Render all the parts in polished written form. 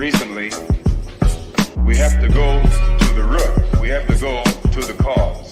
recently, we have to go to the root. We have to go to the cause.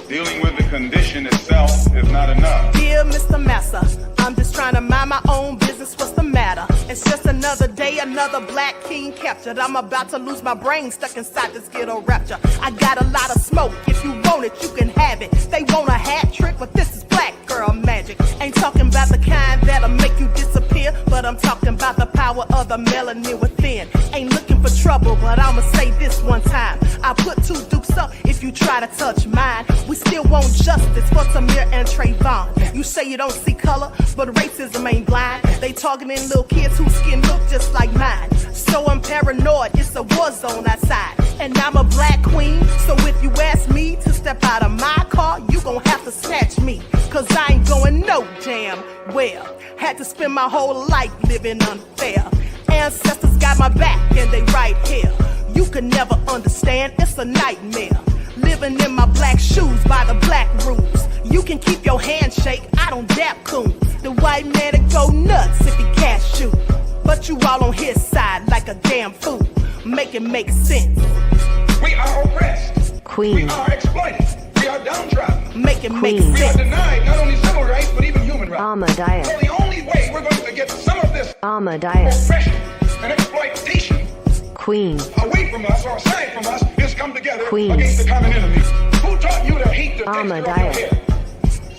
Dealing with the condition itself is not enough. Dear Mr. Massa, I'm just trying to mind my own business. What's the matter? It's just another day, another black king captured. I'm about to lose my brain, stuck inside this ghetto rapture. I got a lot of smoke. If you want it, you can have it. They want a hat trick, but this is black girl magic. Ain't talking about the kind that'll make you disappear, but I'm talking about the power of the melanin within. Ain't looking for trouble, but I'ma say this one time. I put two dukes up if you try to touch mine. We still want justice for Samir and Trayvon. You say you don't see color, but racism ain't blind. They targeting little kids whose skin look just like mine. So I'm paranoid, it's a war zone outside. And I'm a black queen, so if you ask me to step out of my car, you gon' have to snatch me. Cause I ain't going no damn well. Had to spend my whole life living unfair. Ancestors got my back and they right here. You can never understand, it's a nightmare. Living in my black shoes by the black rules. You can keep your handshake, I don't dap coons. The white man to go nuts if he can't shoot. But you all on his side like a damn fool. Make it make sense. We are oppressed. Queen. We are exploited. We are downtrodden. Make it make Queen. We are sense. denied not only civil rights, but even human rights. Ahmadiyyah. So the only way we're going to get some of this Ahmadiyyah. oppression and exploitation Queen. away from us or aside from us is come together Queen. against the common enemy. Who taught you to hate the texture of your Ahmadiyyah. hair?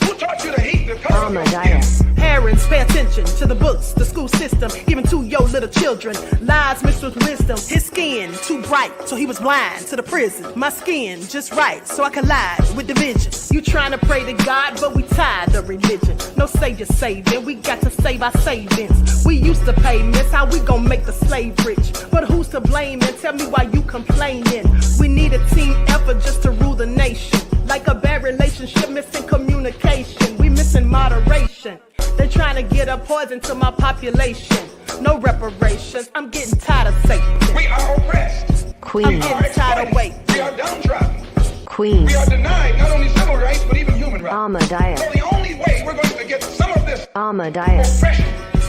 Who taught you to hate the color of your skin? Ahmadiyyah. Parents, pay attention to the books, the school system, even to your little children. Lies mixed with wisdom. His skin too bright, so he was blind to the prison. My skin just right, so I collide with division. You trying to pray to God, but we tired of religion. No savior saving, we got to save our savings. We used to pay miss, how we gon' make the slave rich? But who's to blame, and tell me why you complaining? We need a team effort just to rule the nation. Like a bad relationship, missing communication. We missing moderation. They're trying to get a poison to my population. No reparations, I'm getting tired of Satan. We are oppressed. I'm Queen. getting tired of waiting. We are downtrodden. Queen. We are denied not only civil rights, but even human rights. Ahmadiyyah. So the only way we're going to get some of this Ahmadiyyah. oppression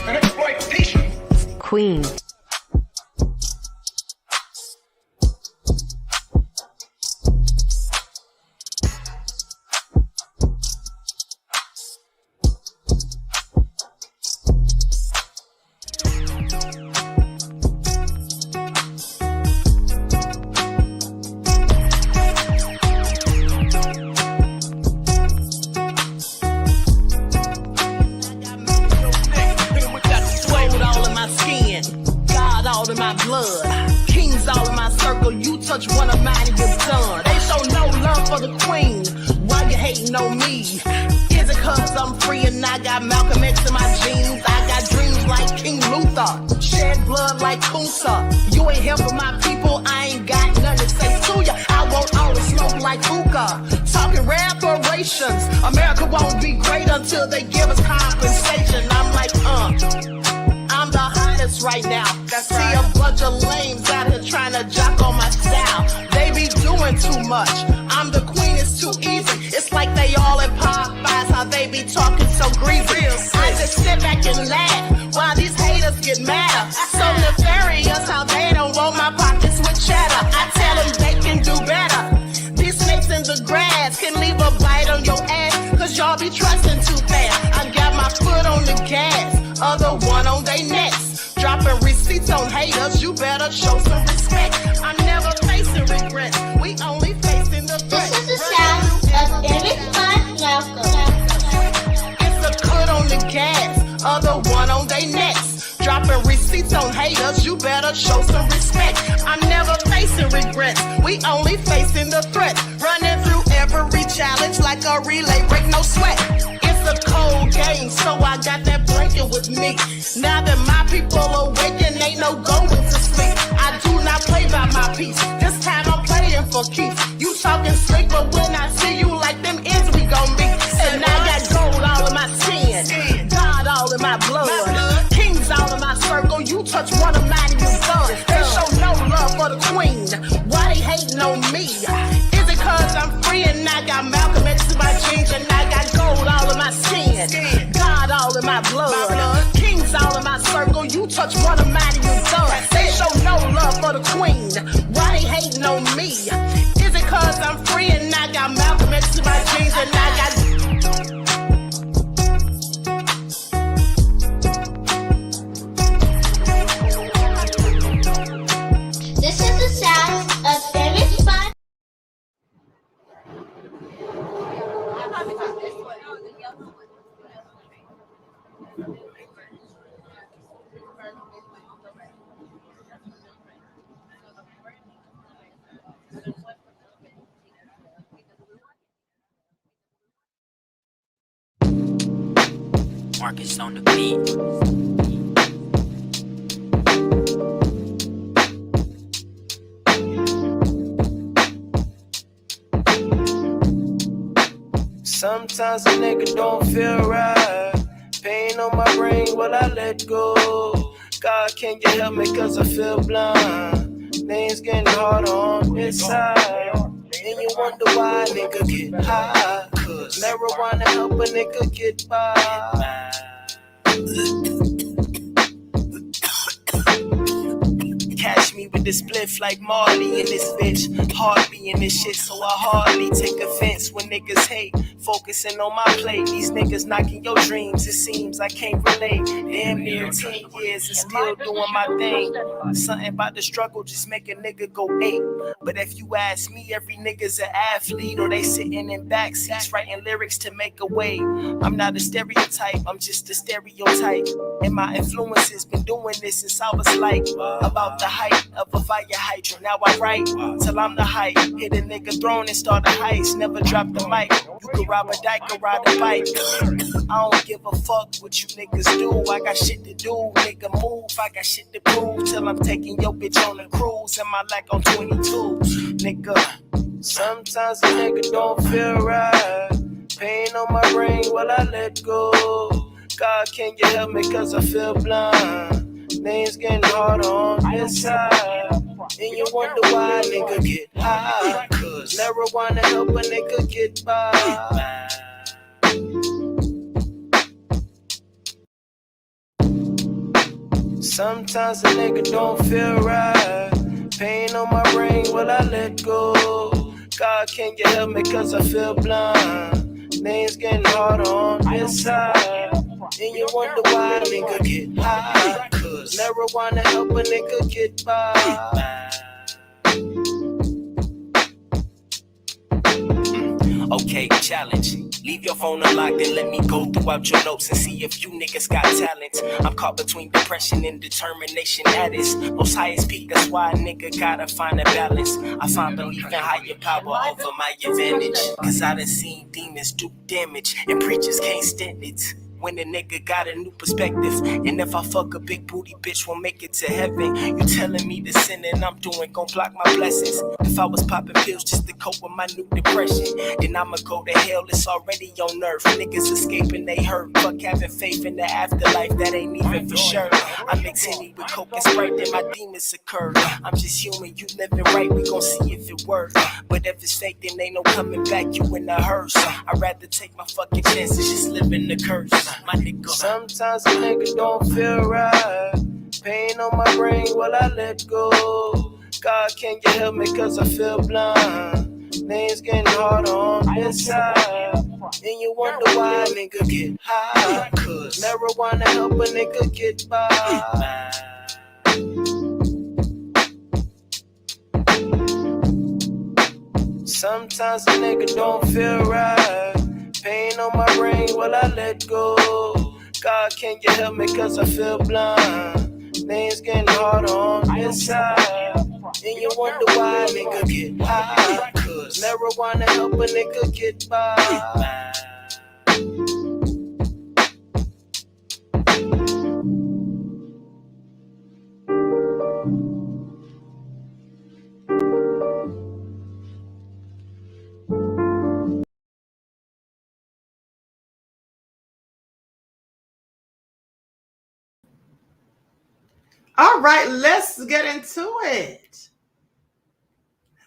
and exploitation Queen. In my blood, kings all in my circle. You touch one of mine and you're done. They show no love for the queen. Why you hating on me? Is it cause I'm free and I got Malcolm X in my jeans? I got dreams like King Luther, shed blood like Kunsa. You ain't here for my people, I ain't got nothing to say to ya. I want all the smoke like hookah. Talking reparations, America won't be great until they give us compensation. I'm like, I'm the hottest right now. See a bunch of lames out here trying to jock on my style. They be doing too much. I'm the queen, it's too easy. It's like they all in Popeyes, how they be talking so greasy. I just sit back and laugh while these haters get mad. So nefarious how they don't want my pockets with cheddar. I tell them they can do better. These snakes in the grass can leave a bite on your ass, cause y'all be trusting too fast. I got my foot on the gas, other one on they necks. Dropping receipts on haters, you better show some respect. I'm never facing regrets, we only facing the threat. This is the sound of Lil Nas X. It's a cut on the gas, other one on they necks. Dropping receipts on haters, you better show some respect. I'm never facing regrets, we only facing the threat. Running through every challenge like a relay, break no sweat. It's a cold game, so I got that blanket with me. Now that my people awaken, ain't no going to sleep. I do not play by my piece, this time I'm playing for keeps. You talking slick, but when I see you like them ends, we gon' meet. And I got gold all in my skin, God all in my blood, kings all in my circle. You touch one of mine and you're done. They show no love for the queen, why they hating on me? Is it cause I'm free and I got Malcolm X in my jeans, and I got gold all in my skin, God all in my blood, kings all in my circle. You touch one of mine and you're done. They show no hating on me? Is it cause I'm free and I got Malcolm X to my jeans and I got... This is the sound of famous fun. Marcus on the beat. Sometimes a nigga don't feel right. Pain on my brain, will I let go? God, can you help me cause I feel blind? Things getting harder on this side. And you wonder why a nigga get high. Cause marijuana help a nigga get by. Catch me with this spliff like Marley in this bitch. Heart be in this shit, so I hardly take offense when niggas hate. Focusing on my plate, these niggas knocking your dreams. It seems I can't relate. Damn near 10 years and still doing my thing. Something about the struggle just make a nigga go ape. But if you ask me, every nigga's an athlete, or they sitting in backseats writing lyrics to make a way. I'm not a stereotype, I'm just a stereotype. And my influences been doing this since I was like about the height of a fire hydrant. Now I write till I'm the height. Hit a nigga throne and start a heist. Never drop the mic. You could rob a dyke or ride a bike. I don't give a fuck what you niggas do. I got shit to do, nigga move. I got shit to prove till I'm taking your bitch on a cruise. And my like on 22, nigga. Sometimes a nigga don't feel right. Pain on my brain, will I let go? God, can you help me cause I feel blind? Things getting harder on this side. And you wonder why a nigga get high. Cause marijuana help a nigga get by. Sometimes a nigga don't feel right. Pain on my brain, will I let go? God, can you help me cause I feel blind? Things getting harder on this side. And you wonder why a nigga get high. Cause marijuana help a nigga get by. Okay, challenge. Leave your phone unlocked and let me go throughout your notes and see if you niggas got talent. I'm caught between depression and determination at its most highest peak. That's why a nigga gotta find a balance. I find belief in higher power over my advantage. Cause I done seen demons do damage and preachers can't stand it. When a nigga got a new perspective. And if I fuck a big booty bitch, won't make it to heaven. You telling me the sin that I'm doing gon' block my blessings. If I was popping pills just to cope with my new depression, then I'ma go to hell, it's already on earth. Niggas escaping, they hurt. Fuck having faith in the afterlife, that ain't even for sure. I mix Henny with coke and Sprite, then my demons occur. I'm just human, you living right, we gon' see if it works. But if it's fake, then ain't no coming back, you in a hearse. I'd rather take my fucking chances, just living the curse. My nigga. Sometimes a nigga don't feel right. Pain on my brain, will I let go? God, can you help me cause I feel blind? Things getting harder on this side. And you wonder why a nigga get high. Cause marijuana help a nigga get by. Sometimes a nigga don't feel right. Pain on my brain, will I let go? God, can you help me cause I feel blind? Things getting harder on this side. And you wonder why a nigga get high. Cause marijuana help a nigga get by. All right, let's get into it.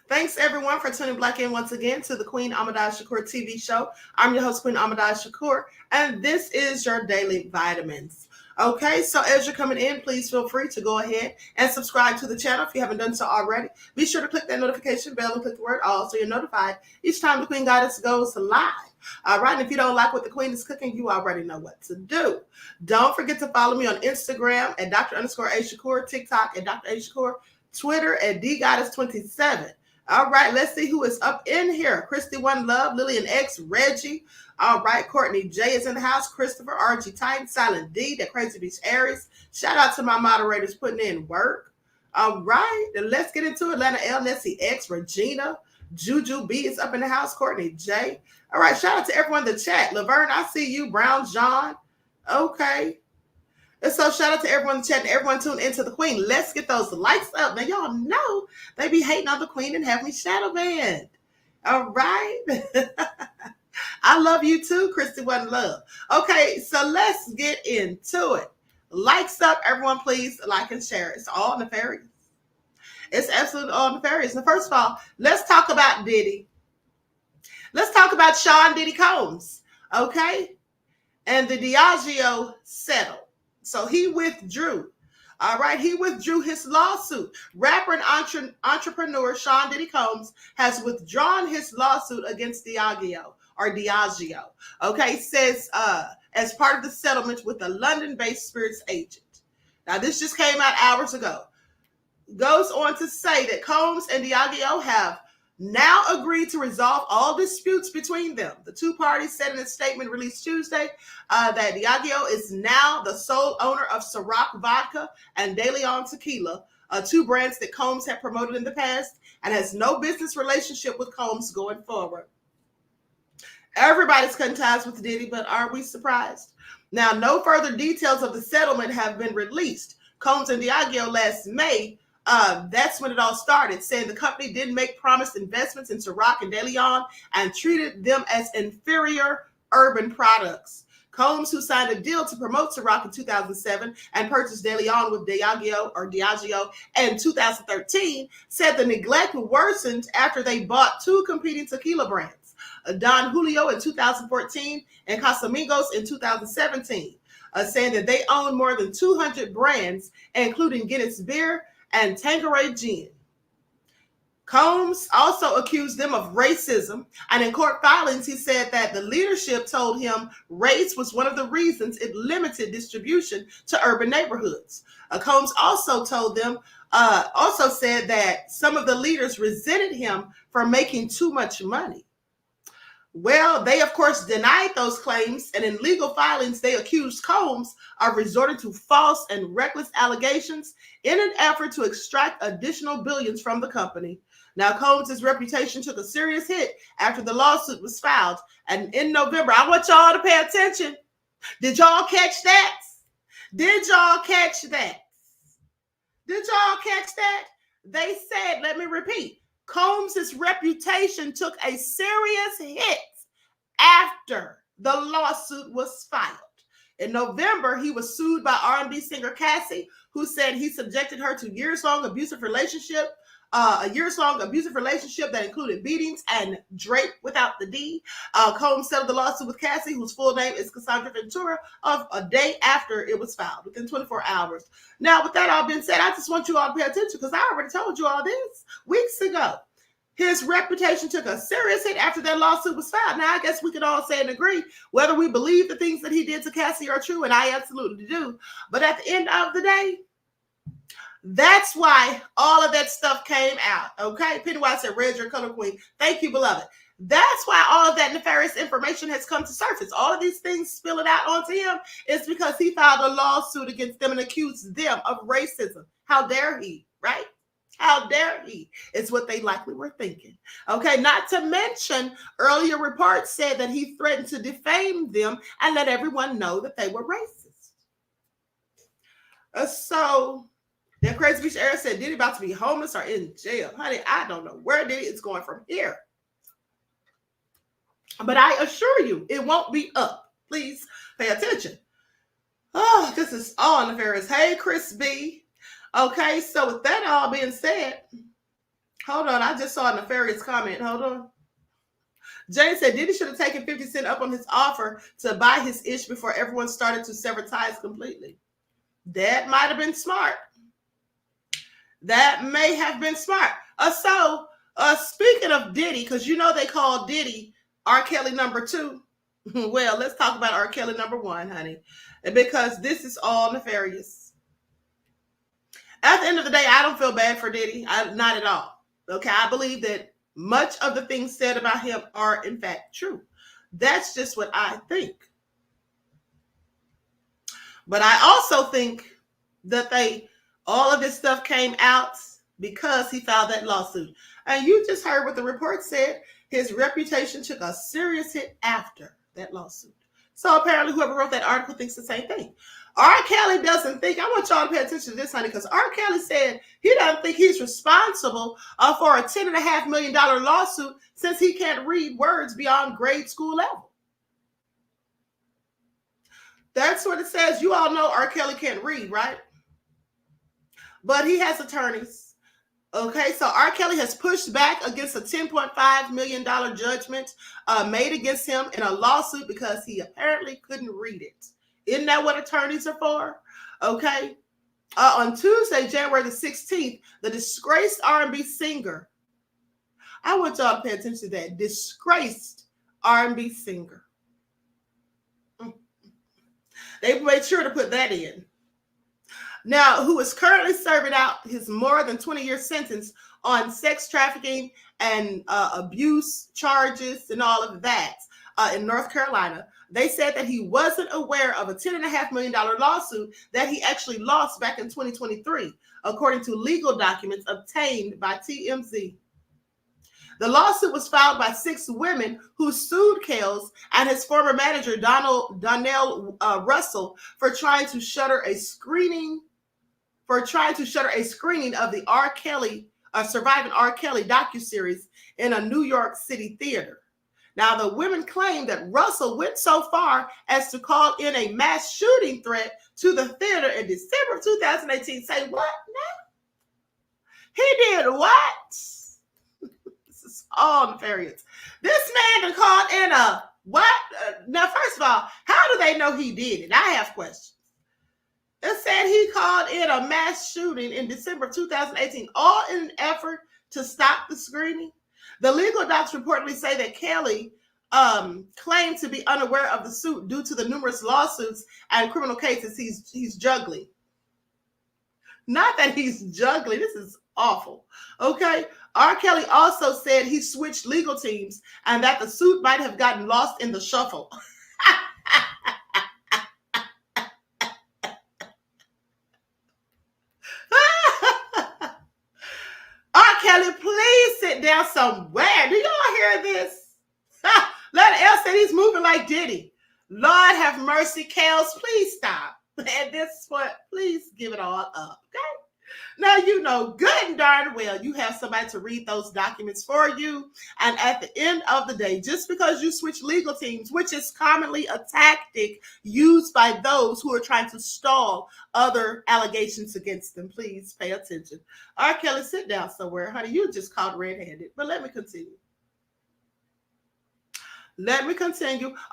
Thanks everyone for tuning back in once again to the Queen Ahmadiyyah Shakur TV show. I'm your host, Queen Ahmadiyyah Shakur, and this is your Daily Vitamins. Okay, so as you're coming in, please feel free to go ahead and subscribe to the channel if you haven't done so already. Be sure to click that notification bell and click the word all so you're notified each time the Queen Goddess goes live. All right, and if you don't like what the Queen is cooking, you already know what to do. Don't forget to follow me on Instagram at Dr._A_Shakur, TikTok at Dr. A Shakur, Twitter at DGoddess27. All right, let's see who is up in here. Christy One Love, Lillian X, Reggie. All right, Courtney J is in the house. Christopher, RG Titan, Silent D, that Crazy Beach Aries. Shout out to my moderators putting in work. All right, then let's get into Atlanta L, Nessie X, Regina, Juju B is up in the house. Courtney J. All right, shout out to everyone in the chat. Laverne, I see you. Brown John. Okay. And so shout out to everyone in the chat and everyone tuned into the Queen. Let's get those likes up. Now, y'all know they be hating on the Queen and have me shadow banned. All right. I love you too, Christy One Love. Okay, so let's get into it. Likes up, everyone, please like and share. It's all nefarious. It's absolutely all nefarious. Now, first of all, let's talk about Diddy. Let's talk about Sean Diddy Combs, okay? And the Diageo settled. So he withdrew. All right, he withdrew his lawsuit. Rapper and entrepreneur Sean Diddy Combs has withdrawn his lawsuit against Diageo. Okay, says as part of the settlement with a London-based spirits agent. Now, this just came out hours ago. Goes on to say that Combs and Diageo have now agreed to resolve all disputes between them. The two parties said in a statement released Tuesday that Diageo is now the sole owner of Ciroc Vodka and De Leon Tequila, two brands that Combs had promoted in the past, and has no business relationship with Combs going forward. Everybody's cutting ties with Diddy, but are we surprised? Now, no further details of the settlement have been released. Combs and Diageo last May, that's when it all started, saying the company didn't make promised investments in Ciroc and De Leon and treated them as inferior urban products. Combs, who signed a deal to promote Ciroc in 2007 and purchased De Leon with Diageo in 2013, said the neglect worsened after they bought two competing tequila brands, Don Julio in 2014 and Casamigos in 2017, saying that they own more than 200 brands, including Guinness Beer and Tanqueray Gin. Combs also accused them of racism, and in court filings, he said that the leadership told him race was one of the reasons it limited distribution to urban neighborhoods. Combs also told them, also said that some of the leaders resented him for making too much money. Well, they, of course, denied those claims, and in legal filings, they accused Combs of resorting to false and reckless allegations in an effort to extract additional billions from the company. Now, Combs' reputation took a serious hit after the lawsuit was filed, and in November, I want y'all to pay attention. Did y'all catch that? Did y'all catch that? Did y'all catch that? They said, let me repeat, Combs' reputation took a serious hit after the lawsuit was filed. In November, he was sued by R&B singer Cassie, who said he subjected her to a years-long abusive relationship that included beatings and Drake without the D. Combs settled the lawsuit with Cassie, whose full name is Cassandra Ventura, of a day after it was filed, within 24 hours. Now, with that all being said, I just want you all to pay attention because I already told you all this weeks ago. His reputation took a serious hit after that lawsuit was filed. Now, I guess we can all say and agree whether we believe the things that he did to Cassie are true, and I absolutely do. But at the end of the day, that's why all of that stuff came out, okay? Pennywise said, "Red, your color queen." Thank you, beloved. That's why all of that nefarious information has come to surface. All of these things spilling out onto him is because he filed a lawsuit against them and accused them of racism. How dare he, right? How dare he? It's what they likely were thinking. Okay, not to mention, earlier reports said that he threatened to defame them and let everyone know that they were racist. So, that Crazy Beach Air said, Diddy about to be homeless or in jail. Honey, I don't know where Diddy is going from here. But I assure you, it won't be up. Please pay attention. Oh, this is all nefarious. Hey, Chris B. Okay, so with that all being said, hold on. I just saw a nefarious comment. Hold on. Jane said, Diddy should have taken 50 Cent up on his offer to buy his ish before everyone started to sever ties completely. That might have been smart. That may have been smart. Speaking of Diddy, because you know they call Diddy R. Kelly number 2. Well, let's talk about R. Kelly number 1, honey, because this is all nefarious. At the end of the day, I don't feel bad for Diddy. Not at all. Okay, I believe that much of the things said about him are in fact true. That's just what I think. But I also think that all of this stuff came out because he filed that lawsuit. And you just heard what the report said. His reputation took a serious hit after that lawsuit. So apparently whoever wrote that article thinks the same thing. R. Kelly doesn't think, I want y'all to pay attention to this, honey, because R. Kelly said he doesn't think he's responsible for a $10.5 million lawsuit since he can't read words beyond grade school level. That's what it says. You all know R. Kelly can't read, right? But he has attorneys. Okay, so R. Kelly has pushed back against a $10.5 million judgment made against him in a lawsuit because he apparently couldn't read it. Isn't that what attorneys are for? Okay. On Tuesday, January the 16th, the disgraced R&B singer, I want y'all to pay attention to that, disgraced R&B singer. They made sure to put that in. Now, who is currently serving out his more than 20-year sentence on sex trafficking and abuse charges and all of that in North Carolina. They said that he wasn't aware of a $10.5 million lawsuit that he actually lost back in 2023, according to legal documents obtained by TMZ. The lawsuit was filed by 6 women who sued Kells and his former manager, Donnell Russell, for trying to shutter a screening of the R. Kelly, Surviving R. Kelly docuseries in a New York City theater. Now, the women claim that Russell went so far as to call in a mass shooting threat to the theater in December of 2018. Say what now? He did what? This is all nefarious. This man called in a what? Now, first of all, how do they know he did it? I have questions. It said he called in a mass shooting in December of 2018, all in an effort to stop the screening. The legal docs reportedly say that Kelly claimed to be unaware of the suit due to the numerous lawsuits and criminal cases he's juggling. Not that he's juggling. This is awful. Okay. R. Kelly also said he switched legal teams and that the suit might have gotten lost in the shuffle. Kelly, please sit down somewhere. Do y'all hear this? Let Elle say he's moving like Diddy. Lord have mercy, Kells, please stop. And this what, please give it all up, okay? Now, you know good and darn well you have somebody to read those documents for you. And at the end of the day, just because you switch legal teams, which is commonly a tactic used by those who are trying to stall other allegations against them, please pay attention. R. Kelly, sit down somewhere. Honey, you just caught red-handed. But let me continue.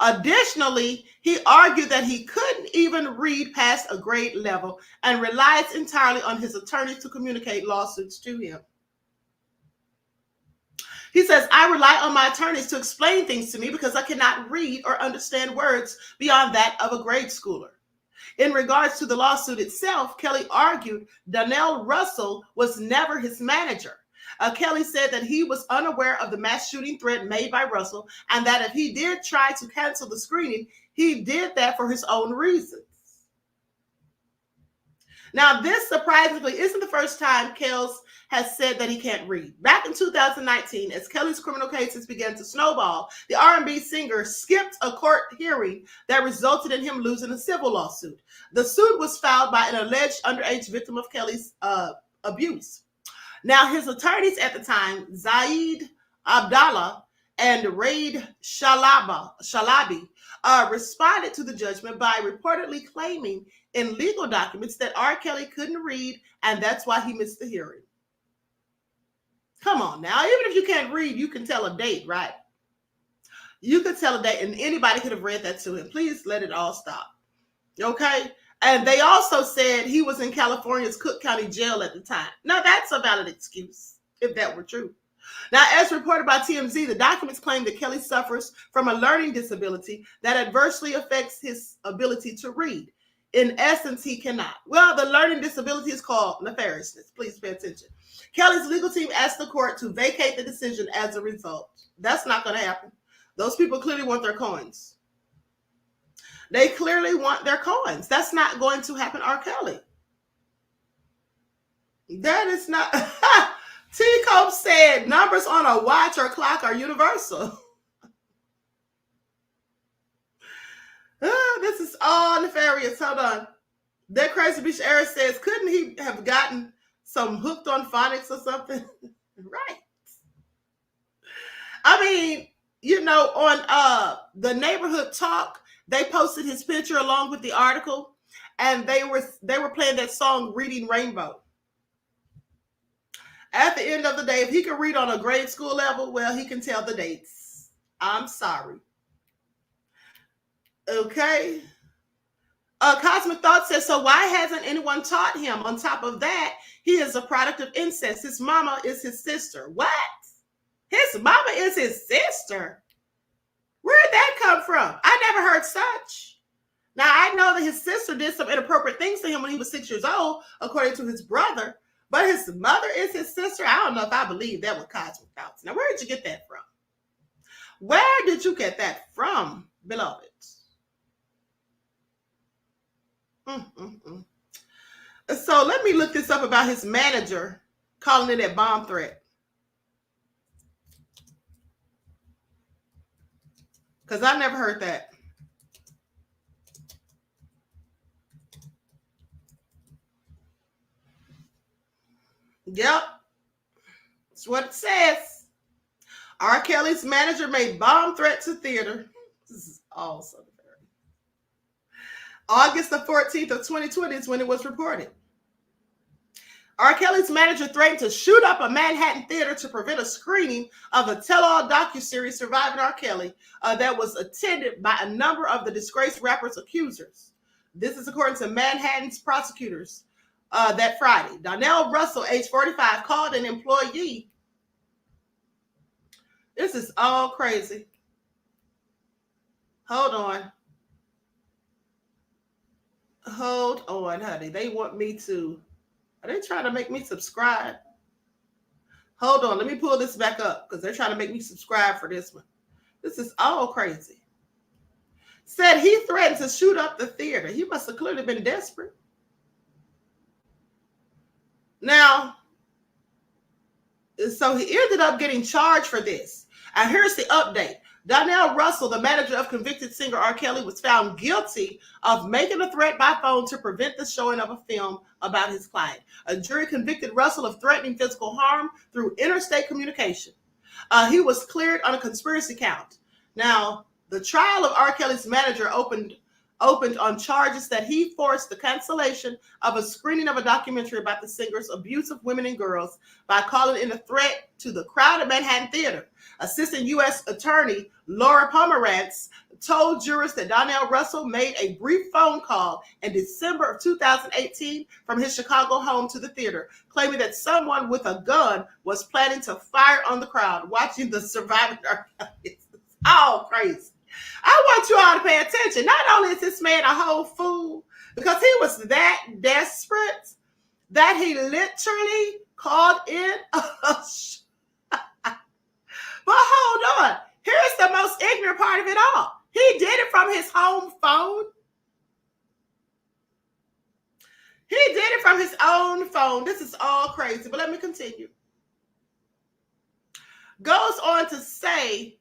Additionally, he argued that he couldn't even read past a grade level and relies entirely on his attorneys to communicate lawsuits to him. He says, I rely on my attorneys to explain things to me because I cannot read or understand words beyond that of a grade schooler. In regards to the lawsuit itself, Kelly argued Donnell Russell was never his manager. Kelly said that he was unaware of the mass shooting threat made by Russell and that if he did try to cancel the screening, he did that for his own reasons. Now, this surprisingly isn't the first time Kells has said that he can't read. Back in 2019, as Kelly's criminal cases began to snowball, the R&B singer skipped a court hearing that resulted in him losing a civil lawsuit. The suit was filed by an alleged underage victim of Kelly's abuse. Now, his attorneys at the time, Zaid Abdallah and Raid Shalabi, responded to the judgment by reportedly claiming in legal documents that R. Kelly couldn't read, and that's why he missed the hearing. Come on now, even if you can't read, you can tell a date, right? You could tell a date, and anybody could have read that to him. Please let it all stop. Okay? And they also said he was in California's Cook County jail at the time. Now, that's a valid excuse, if that were true. Now, as reported by TMZ, the documents claim that Kelly suffers from a learning disability that adversely affects his ability to read. In essence, he cannot. Well, the learning disability is called nefariousness. Please pay attention. Kelly's legal team asked the court to vacate the decision as a result. That's not going to happen. Those people clearly want their coins. They clearly want their coins. That's not going to happen, R. Kelly. That is not. T. Cope said numbers on a watch or clock are universal. This is all nefarious. Hold on. That Crazy Bitch Eric says, couldn't he have gotten some hooked on phonics or something? Right. I mean, you know, on the Neighborhood Talk, they posted his picture along with the article, and they were playing that song Reading Rainbow. At the end of the day, if he can read on a grade school level, well, he can tell the dates. I'm sorry. Okay. Cosmic Thought says, so why hasn't anyone taught him? On top of that, he is a product of incest. His mama is his sister. What? His mama is his sister? Where did that come from? I never heard such. Now, I know that his sister did some inappropriate things to him when he was 6 years old, according to his brother. But his mother is his sister? I don't know if I believe that with Cosmic Thoughts. Now, where did you get that from? Where did you get that from, beloved? So let me look this up about his manager calling it a bomb threat. Because I never heard that. Yep. That's what it says. R. Kelly's manager made bomb threat to theater. This is awesome. August the 14th of 2020 is when it was reported. R. Kelly's manager threatened to shoot up a Manhattan theater to prevent a screening of a tell-all docuseries Surviving R. Kelly that was attended by a number of the disgraced rapper's accusers. This is according to Manhattan's prosecutors that Friday. Donnell Russell, age 45, called an employee. This is all crazy. Hold on. Hold on, honey. They want me to. Are they trying to make me subscribe? Hold on. Let me pull this back up because they're trying to make me subscribe for this one. This is all crazy. Said he threatened to shoot up the theater. He must have clearly been desperate. Now, so he ended up getting charged for this. And here's the update. Donnell Russell, the manager of convicted singer R. Kelly, was found guilty of making a threat by phone to prevent the showing of a film about his client. A jury convicted Russell of threatening physical harm through interstate communication. He was cleared on a conspiracy count. Now, the trial of R. Kelly's manager opened on charges that he forced the cancellation of a screening of a documentary about the singer's abuse of women and girls by calling in a threat to the crowded Manhattan Theater. Assistant U.S. Attorney Laura Pomerantz told jurors that Donnell Russell made a brief phone call in December of 2018 from his Chicago home to the theater, claiming that someone with a gun was planning to fire on the crowd watching the Surviving R. Kelly. It's all crazy. I want you all to pay attention. Not only is this man a whole fool, because he was that desperate that he literally called in a But hold on. Here's the most ignorant part of it all. He did it from his home phone. He did it from his own phone. This is all crazy, but let me continue. Goes on to say,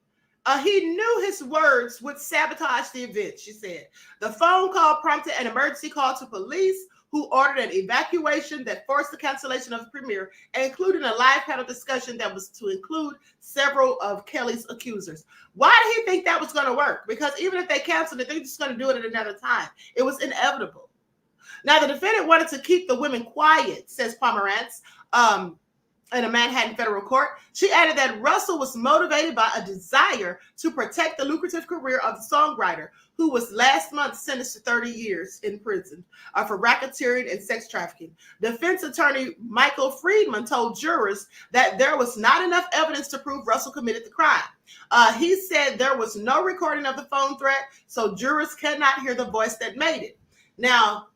he knew his words would sabotage the event, she said. The phone call prompted an emergency call to police, who ordered an evacuation that forced the cancellation of the premiere, including a live panel discussion that was to include several of Kelly's accusers. Why did he think that was going to work? Because even if they canceled it, they're just going to do it at another time. It was inevitable. Now, the defendant wanted to keep the women quiet, says Pomerantz. in a Manhattan federal court. She added that Russell was motivated by a desire to protect the lucrative career of the songwriter, who was last month sentenced to 30 years in prison for racketeering and sex trafficking. Defense attorney Michael Friedman told jurors that there was not enough evidence to prove Russell committed the crime. He said there was no recording of the phone threat, so jurors cannot hear the voice that made it. Now,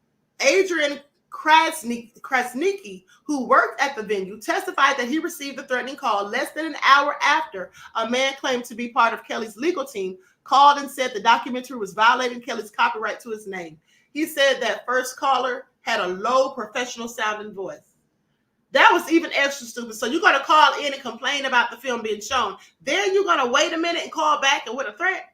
Adrian Krasnicki, who worked at the venue, testified that he received the threatening call less than an hour after a man claimed to be part of Kelly's legal team called and said the documentary was violating Kelly's copyright to his name. He said that first caller had a low professional sounding voice. That was even extra stupid. So you're going to call in and complain about the film being shown. Then you're going to wait a minute and call back and with a threat.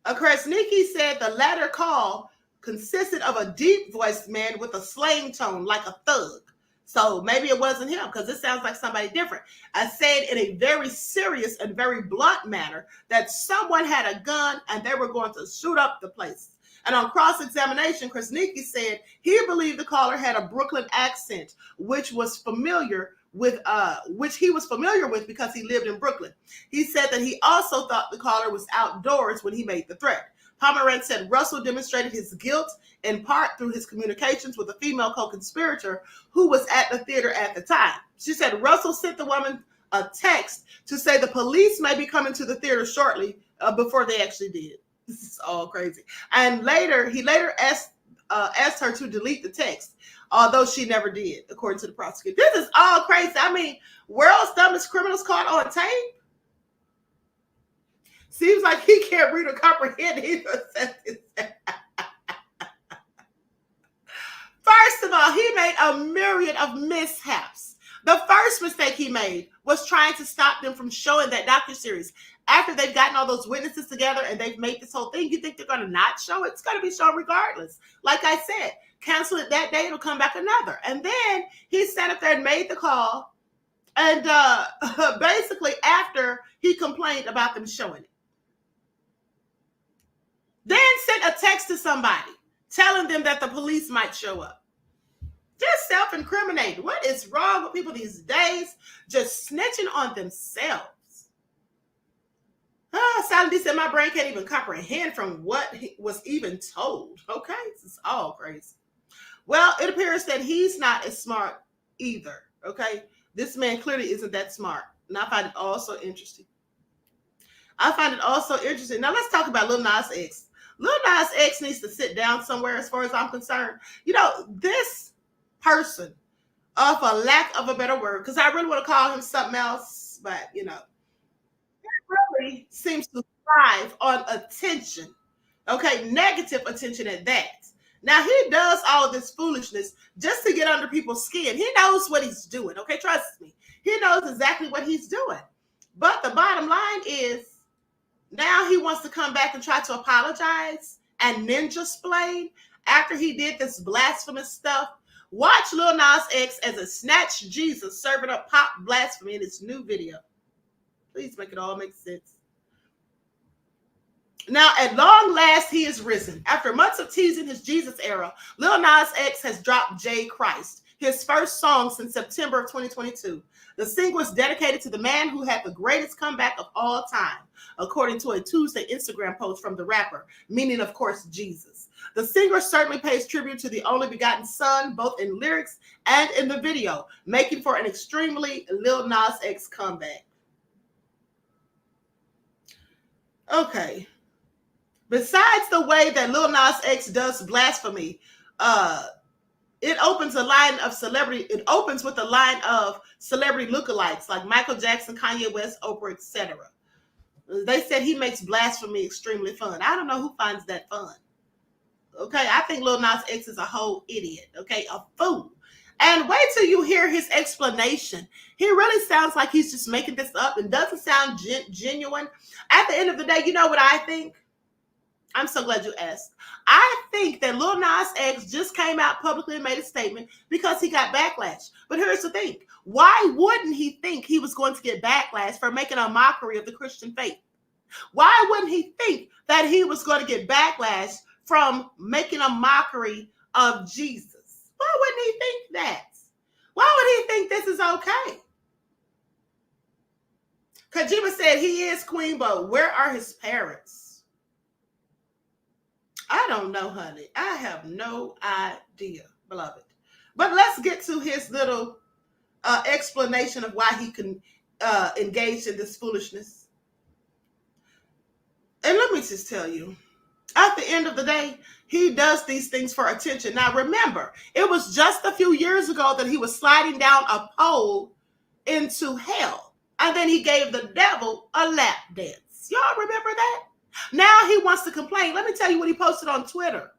Krasnicki said the latter call consisted of a deep-voiced man with a slang tone, like a thug. So maybe it wasn't him, because it sounds like somebody different. I said in a very serious and very blunt manner that someone had a gun and they were going to shoot up the place. And on cross-examination, Krasnicki said he believed the caller had a Brooklyn accent, which he was familiar with because he lived in Brooklyn. He said that he also thought the caller was outdoors when he made the threat. Pomerantz said Russell demonstrated his guilt in part through his communications with a female co-conspirator who was at the theater at the time. She said Russell sent the woman a text to say the police may be coming to the theater shortly before they actually did. This is all crazy. And he later asked her to delete the text, although she never did, according to the prosecutor. This is all crazy. I mean, world's dumbest criminals caught on tape? Seems like he can't read or comprehend either. First of all, he made a myriad of mishaps. The first mistake he made was trying to stop them from showing that docuseries. After they've gotten all those witnesses together and they've made this whole thing, you think they're going to not show it? It's going to be shown regardless. Like I said, cancel it that day, it'll come back another. And then he sat up there and made the call. And basically after he complained about them showing it. Then sent a text to somebody telling them that the police might show up. Just self-incriminating. What is wrong with people these days? Just snitching on themselves. Saladin said my brain can't even comprehend from what was even told. Okay, this is all crazy. Well, it appears that he's not as smart either. Okay, this man clearly isn't that smart. And I find it also interesting. Now let's talk about Lil Nas X. Lil Nas X needs to sit down somewhere as far as I'm concerned. You know, this person, for lack of a better word, because I really want to call him something else, but, you know, he really seems to thrive on attention. Okay, negative attention at that. Now, he does all of this foolishness just to get under people's skin. He knows what he's doing, okay? Trust me. He knows exactly what he's doing. But the bottom line is, now he wants to come back and try to apologize and ninja-splain after he did this blasphemous stuff. Watch Lil Nas X as a snatch Jesus serving up pop blasphemy in his new video. Please make it all make sense. Now, at long last, he is risen. After months of teasing his Jesus era, Lil Nas X has dropped J. Christ, his first song since September of 2022. The single is dedicated to the man who had the greatest comeback of all time, according to a Tuesday Instagram post from the rapper, meaning, of course, Jesus. The singer certainly pays tribute to the only begotten son, both in lyrics and in the video, making for an extremely Lil Nas X comeback. Okay. Besides the way that Lil Nas X does blasphemy, it opens with a line of celebrity lookalikes like Michael Jackson, Kanye West, Oprah, etc. They said he makes blasphemy extremely fun. I don't know who finds that fun. Okay, I think Lil Nas X is a whole idiot. Okay, a fool. And wait till you hear his explanation. He really sounds like he's just making this up and doesn't sound genuine. At the end of the day, you know what I think? I'm so glad you asked. I think that Lil Nas X just came out publicly and made a statement because he got backlash. But here's the thing. Why wouldn't he think he was going to get backlash for making a mockery of the Christian faith? Why wouldn't he think that he was going to get backlash from making a mockery of Jesus? Why wouldn't he think that? Why would he think this is okay? Kojima said he is queen, but where are his parents? I don't know, honey. I have no idea, beloved. But let's get to his little explanation of why he can engage in this foolishness. And let me just tell you, at the end of the day, he does these things for attention. Now, remember, it was just a few years ago that he was sliding down a pole into hell. And then he gave the devil a lap dance. Y'all remember that? Now he wants to complain. Let me tell you what he posted on Twitter.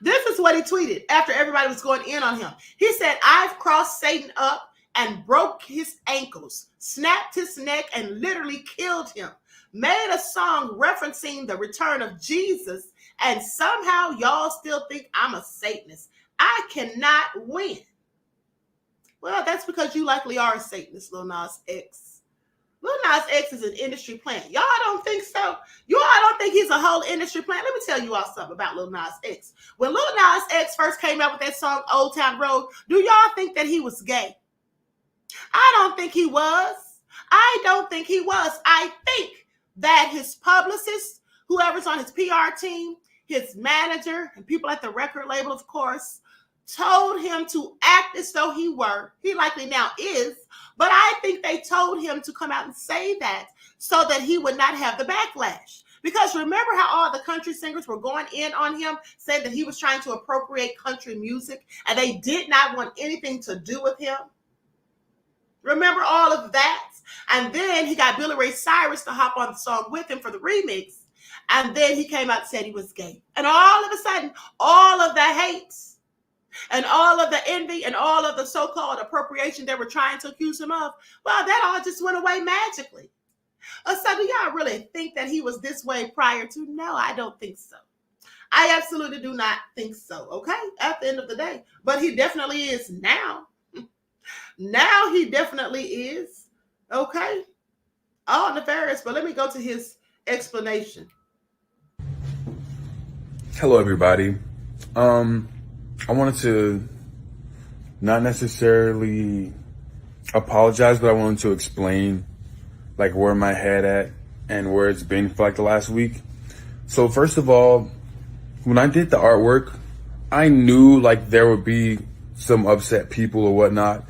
This is what he tweeted after everybody was going in on him. He said, I've crossed Satan up and broke his ankles, snapped his neck, and literally killed him. Made a song referencing the return of Jesus, and somehow y'all still think I'm a Satanist. I cannot win. Well, that's because you likely are a Satanist, Lil Nas X. Lil Nas X is an industry plant. Y'all don't think so? You all don't think he's a whole industry plant? Let me tell you all something about Lil Nas X. When Lil Nas X first came out with that song, Old Town Road, do y'all think that he was gay? I don't think he was. I don't think he was. I think that his publicist, whoever's on his PR team, his manager, and people at the record label, of course, told him to act as though he were. He likely now is, but I think they told him to come out and say that so that he would not have the backlash. Because remember how all the country singers were going in on him, saying that he was trying to appropriate country music, and they did not want anything to do with him? Remember all of that? And then he got Billy Ray Cyrus to hop on the song with him for the remix. And then he came out and said he was gay. And all of a sudden, all of the hate and all of the envy and all of the so-called appropriation they were trying to accuse him of, well, that all just went away magically. So do y'all really think that he was this way prior to? No, I don't think so. I absolutely do not think so, okay? At the end of the day. But he definitely is now. Now he definitely is, okay? All nefarious, but let me go to his explanation. Hello, everybody. I wanted to not necessarily apologize, but I wanted to explain like where my head at and where it's been for like the last week. So first of all, when I did the artwork, I knew like there would be some upset people or whatnot,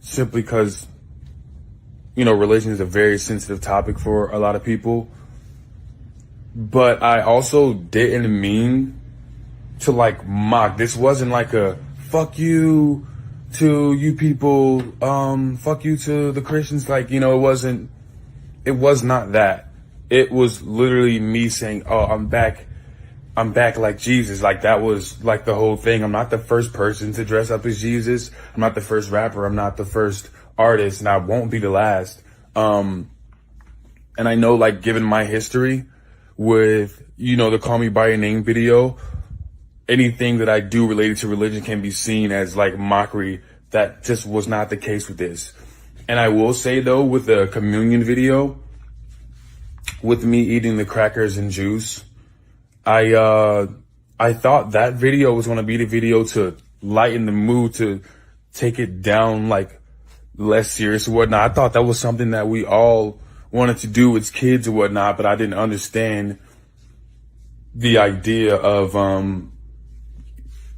simply because, you know, religion is a very sensitive topic for a lot of people. But I also didn't mean to like mock. This wasn't like a fuck you to you people, fuck you to the Christians. Like, you know, it was not that. It was literally me saying, oh, I'm back like Jesus. Like that was like the whole thing. I'm not the first person to dress up as Jesus. I'm not the first rapper. I'm not the first artist, and I won't be the last. And I know, like, given my history with, you know, the Call Me By Your Name video, anything that I do related to religion can be seen as like mockery. That just was not the case with this. And I will say though, with the communion video, with me eating the crackers and juice, I thought that video was going to be the video to lighten the mood, to take it down like less serious or whatnot. I thought that was something that we all wanted to do as kids or whatnot, but I didn't understand the idea of,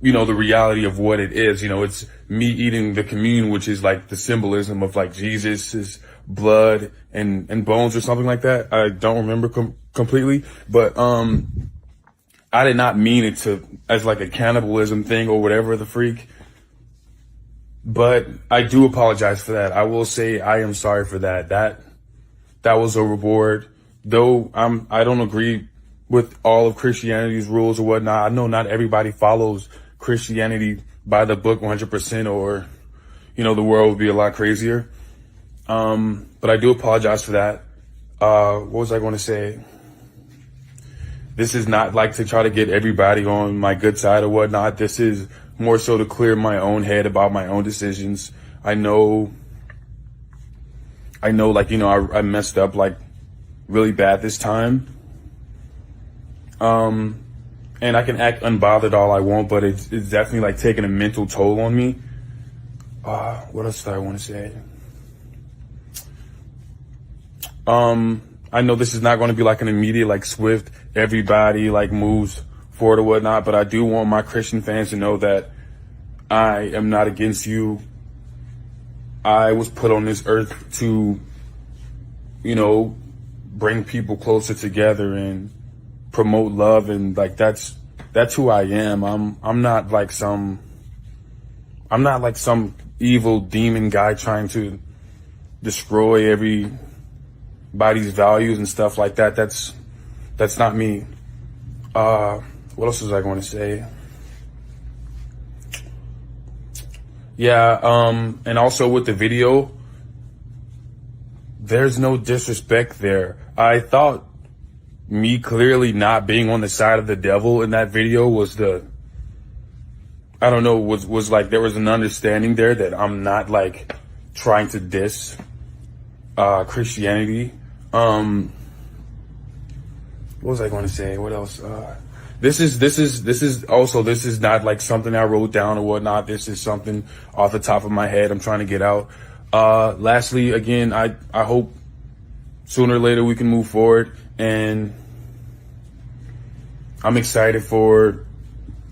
you know, the reality of what it is. You know, it's me eating the communion, which is like the symbolism of like Jesus's blood and bones or something like that. I don't remember completely, but, I did not mean it as like a cannibalism thing or whatever the freak. But I do apologize for that. I will say I am sorry for that. That was overboard. Though I don't agree with all of Christianity's rules or whatnot. I know not everybody follows Christianity by the book 100%, or, you know, the world would be a lot crazier. But I do apologize for that. What was I going to say? This is not like to try to get everybody on my good side or whatnot. This is more so to clear my own head about my own decisions. I know, like, you know, I messed up like really bad this time. and I can act unbothered all I want, but it's definitely like taking a mental toll on me. What else do I want to say? I know this is not going to be like an immediate, like swift, everybody like moves forward or whatnot, but I do want my Christian fans to know that I am not against you. I was put on this earth to, you know, bring people closer together and promote love, and like that's who I am. I'm not like some evil demon guy trying to destroy everybody's values and stuff like that. That's not me. What else was I going to say? Yeah, and also with the video, there's no disrespect there. I thought me clearly not being on the side of the devil in that video was was like there was an understanding there that I'm not like trying to diss Christianity. What was I going to say? What else? This is not like something I wrote down or whatnot. This is something off the top of my head I'm trying to get out. Lastly, again, I hope sooner or later we can move forward, and I'm excited for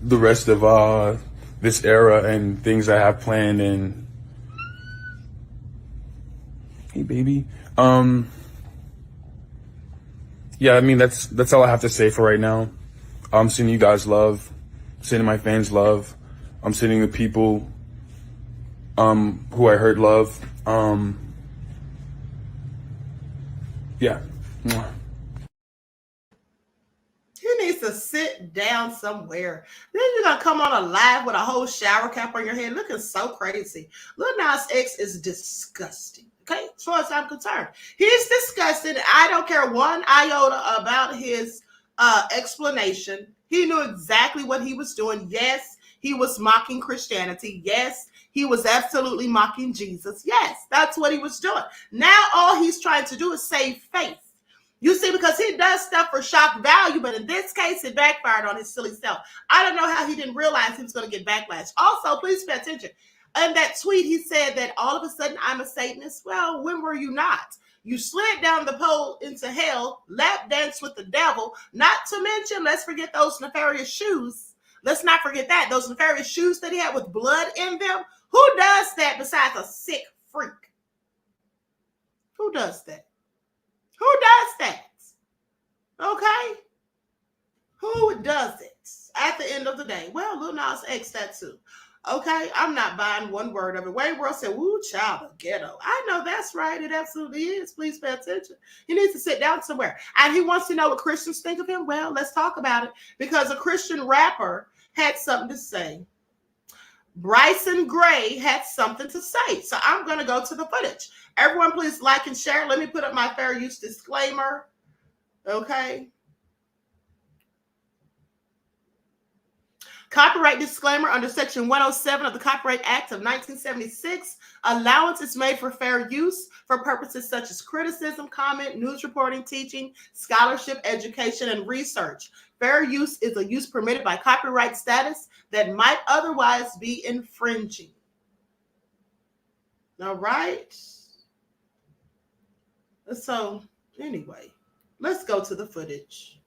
the rest of this era and things I have planned. And hey, baby. Yeah, I mean that's all I have to say for right now. I'm sending you guys love, sending my fans love. I'm sending the people who I hurt love. Yeah. You need to sit down somewhere. Then you're gonna come on a live with a whole shower cap on your head, looking so crazy. Lil Nas X is disgusting. Okay, as far as I'm concerned, he's disgusting. I don't care one iota about his explanation. He knew exactly what he was doing. Yes, he was mocking Christianity. Yes, he was absolutely mocking Jesus. Yes, that's what he was doing. Now all he's trying to do is save face. You see, because he does stuff for shock value, but in this case, it backfired on his silly self. I don't know how he didn't realize he was going to get backlash. Also, please pay attention. In that tweet, he said that all of a sudden I'm a Satanist. Well, when were you not? You slid down the pole into hell, lap danced with the devil, not to mention, let's forget those nefarious shoes. Let's not forget that. Those nefarious shoes that he had with blood in them. Who does that besides a sick freak? Who does that? Who does that? Okay? Who does it at the end of the day? Well, Lil Nas X, that too. Okay, I'm not buying one word of it. Wayne World said, woo, child, the ghetto. I know that's right. It absolutely is. Please pay attention. He needs to sit down somewhere. And he wants to know what Christians think of him. Well, let's talk about it. Because a Christian rapper had something to say. Bryson Gray had something to say. So I'm going to go to the footage. Everyone, please like and share. Let me put up my fair use disclaimer. Okay. Copyright disclaimer under Section 107 of the Copyright Act of 1976. Allowance is made for fair use for purposes such as criticism, comment, news reporting, teaching, scholarship, education, and research. Fair use is a use permitted by copyright status that might otherwise be infringing. All right. So, anyway, let's go to the footage.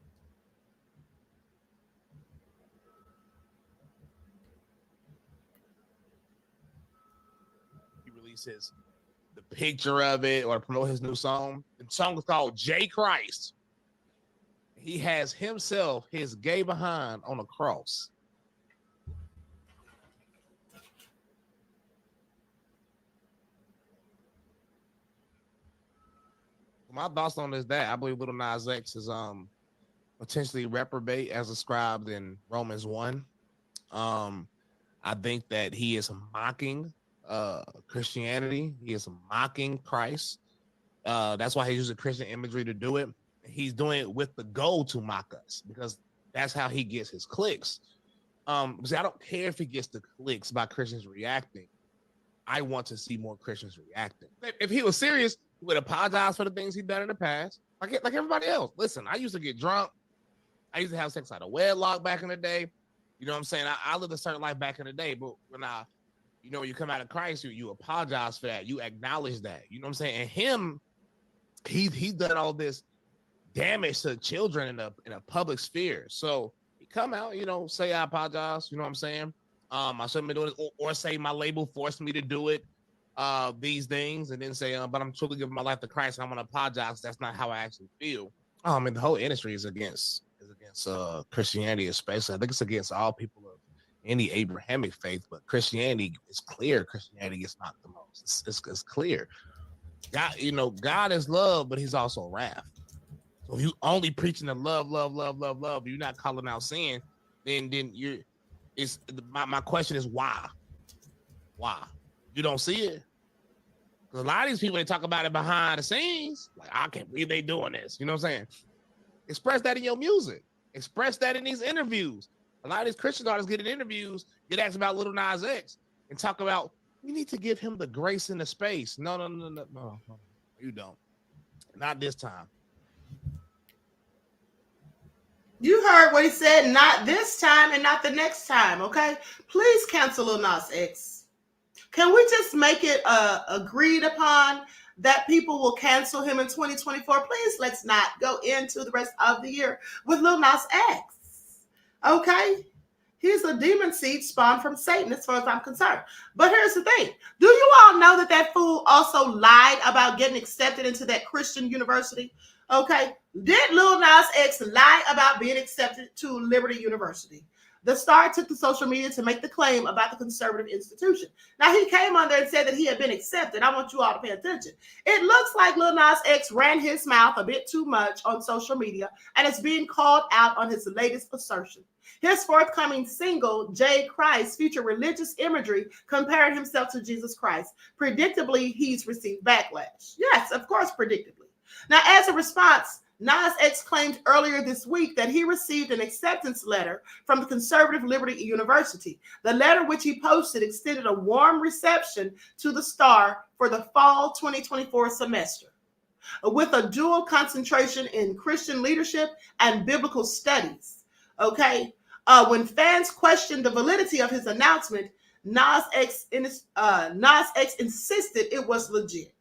The picture of it or promote his new song. The song is called J Christ. He has himself, his gay behind on a cross. My thoughts on this that I believe Lil Nas X is potentially reprobate as described in Romans 1. I think that he is mocking Christianity. He is mocking Christ. That's why he uses Christian imagery to do it. He's doing it with the goal to mock us because that's how he gets his clicks. Because I don't care if he gets the clicks by Christians reacting. I want to see more Christians reacting. If he was serious, he would apologize for the things he's done in the past, like everybody else. Listen, I used to get drunk. I used to have sex out of wedlock back in the day. You know what I'm saying? I lived a certain life back in the day, but when you come out of Christ, you apologize for that. You acknowledge that. You know what I'm saying? And him, he's done all this damage to children in a public sphere. So he come out, say I apologize. You know what I'm saying? I shouldn't be doing it, or say my label forced me to do it. These things, and then say, but I'm truly giving my life to Christ. And I'm gonna apologize. That's not how I actually feel. And the whole industry is against Christianity, especially. I think it's against all people of any Abrahamic faith, but Christianity is clear. Christianity is not the most. It's clear. God is love, but He's also wrath. So if you only preaching the love, you're not calling out sin, then you're. It's my question is why? Why? You don't see it? Because a lot of these people, they talk about it behind the scenes. Like, I can't believe they doing this. You know what I'm saying? Express that in your music. Express that in these interviews. A lot of these Christian artists get in interviews, get asked about Lil Nas X, and talk about, we need to give him the grace and the space. No. You don't. Not this time. You heard what he said, not this time and not the next time, okay? Please cancel Lil Nas X. Can we just make it agreed upon that people will cancel him in 2024? Please, let's not go into the rest of the year with Lil Nas X, okay? He's a demon seed spawned from Satan as far as I'm concerned. But here's the thing. Do you all know that fool also lied about getting accepted into that Christian university? Okay, did Lil Nas X lie about being accepted to Liberty University? The star took to social media to make the claim about the conservative institution. Now, he came on there and said that he had been accepted. I want you all to pay attention. It looks like Lil Nas X ran his mouth a bit too much on social media and is being called out on his latest assertion. His forthcoming single, J. Christ, featured religious imagery comparing himself to Jesus Christ. Predictably, he's received backlash. Yes, of course, predictably. Now, as a response, Nas X claimed earlier this week that he received an acceptance letter from the conservative Liberty University. The letter, which he posted, extended a warm reception to the star for the fall 2024 semester, with a dual concentration in Christian leadership and biblical studies. Okay, when fans questioned the validity of his announcement, Nas X insisted it was legit.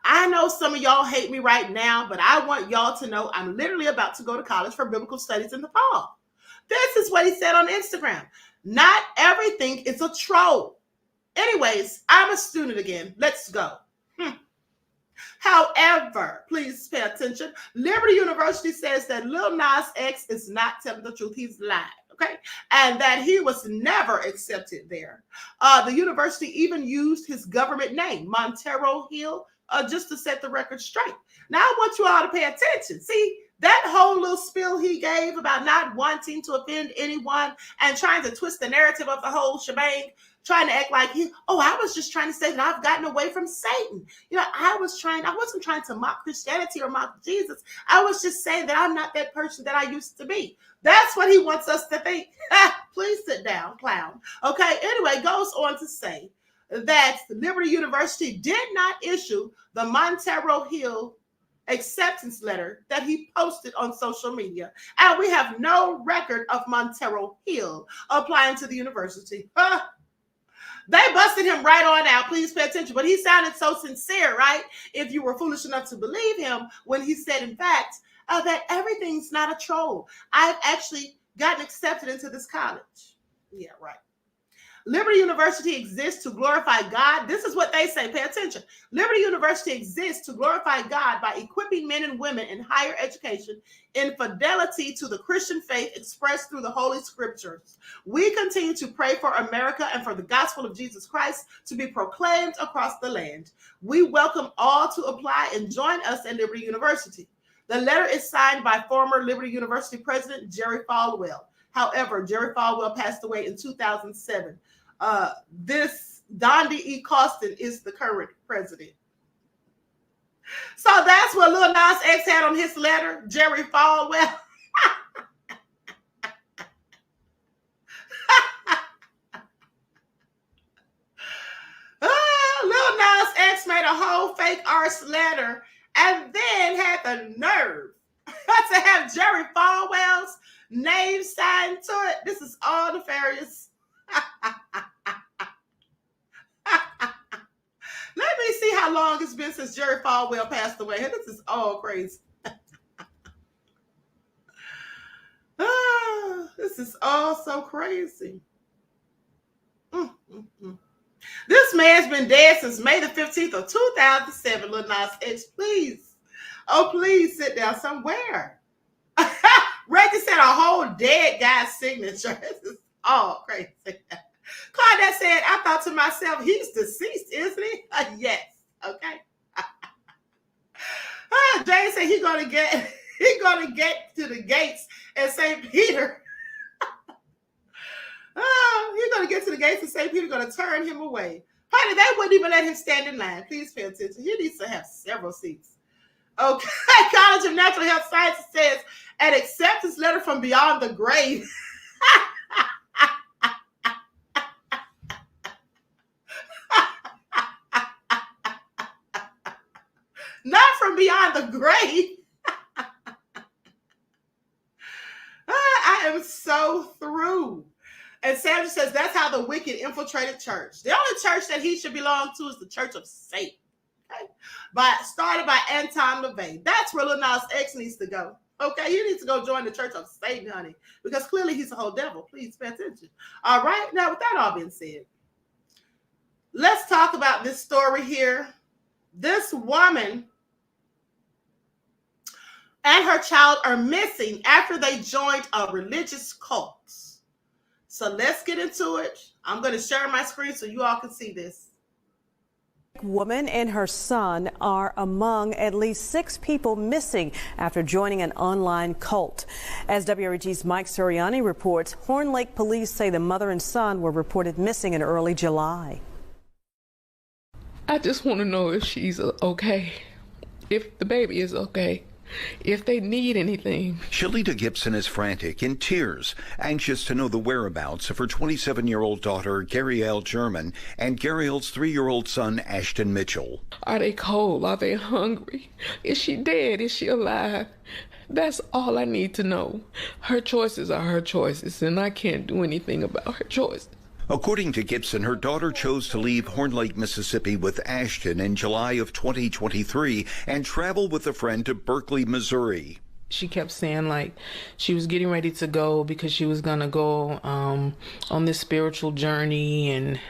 I know some of y'all hate me right now, but I want y'all to know I'm literally about to go to college for biblical studies in the fall. This is what he said on Instagram. Not everything is a troll. Anyways, I'm a student again. Let's go. However, please pay attention. Liberty University says that Lil Nas X is not telling the truth. He's lying. Okay, and that he was never accepted there. The university even used his government name, Montero Hill, just to set the record straight. Now, I want you all to pay attention. See, that whole little spiel he gave about not wanting to offend anyone and trying to twist the narrative of the whole shebang, trying to act like, I was just trying to say that I've gotten away from Satan. I wasn't trying to mock Christianity or mock Jesus. I was just saying that I'm not that person that I used to be. That's what he wants us to think. Please sit down, clown. Okay, anyway, goes on to say that Liberty University did not issue the Montero Hill acceptance letter that he posted on social media. And we have no record of Montero Hill applying to the university. They busted him right on out. Please pay attention. But he sounded so sincere, right? If you were foolish enough to believe him when he said, in fact, that everything's not a troll. I've actually gotten accepted into this college. Yeah, right. Liberty University exists to glorify God. This is what they say. Pay attention. Liberty University exists to glorify God by equipping men and women in higher education in fidelity to the Christian faith expressed through the Holy Scriptures. We continue to pray for America and for the gospel of Jesus Christ to be proclaimed across the land. We welcome all to apply and join us at Liberty University. The letter is signed by former Liberty University President Jerry Falwell. However, Jerry Falwell passed away in 2007. This Dondi E. Costin is the current president. So that's what Lil Nas X had on his letter, Jerry Falwell. Lil Nas X made a whole fake arse letter and then had the nerve to have Jerry Falwell's name signed to it. This is all nefarious. Let me see how long it's been since Jerry Falwell passed away. This is all crazy. This is all so crazy. This man's been dead since May the 15th of 2007, Lil Nas X. Please. Oh, please sit down somewhere. Reggie said a whole dead guy's signature. This is all crazy. Claudette said, I thought to myself, he's deceased, isn't he? Yes. Okay. Jane said he's gonna get to the gates at St. Peter. He's gonna get to the gates of St. Peter, gonna turn him away. Honey, they wouldn't even let him stand in line. Please pay attention. He needs to have several seats. Okay. College of Natural Health Sciences says an acceptance letter from beyond the grave. Not from beyond the grave. I am so through. And Sandra says that's how the wicked infiltrated church. The only church that he should belong to is the Church of Satan. Okay? Started by Anton LaVey. That's where Lil Nas X needs to go. Okay, you need to go join the Church of Satan, honey, because clearly he's a whole devil. Please pay attention. All right, now with that all being said, let's talk about this story here. This woman and her child are missing after they joined a religious cult. So let's get into it. I'm going to share my screen so you all can see this. Woman and her son are among at least 6 people missing after joining an online cult. As WREG's Mike Suriani reports, Horn Lake police say the mother and son were reported missing in early July. I just want to know if she's okay, if the baby is okay, if they need anything. Shalita Gibson is frantic, in tears, anxious to know the whereabouts of her 27-year-old daughter, Gabrielle German, and Gabrielle's 3-year-old son, Ashton Mitchell. Are they cold? Are they hungry? Is she dead? Is she alive? That's all I need to know. Her choices are her choices, and I can't do anything about her choices. According to Gibson, her daughter chose to leave Horn Lake, Mississippi with Ashton in July of 2023 and travel with a friend to Berkeley, Missouri. She kept saying like she was getting ready to go because she was going to go on this spiritual journey and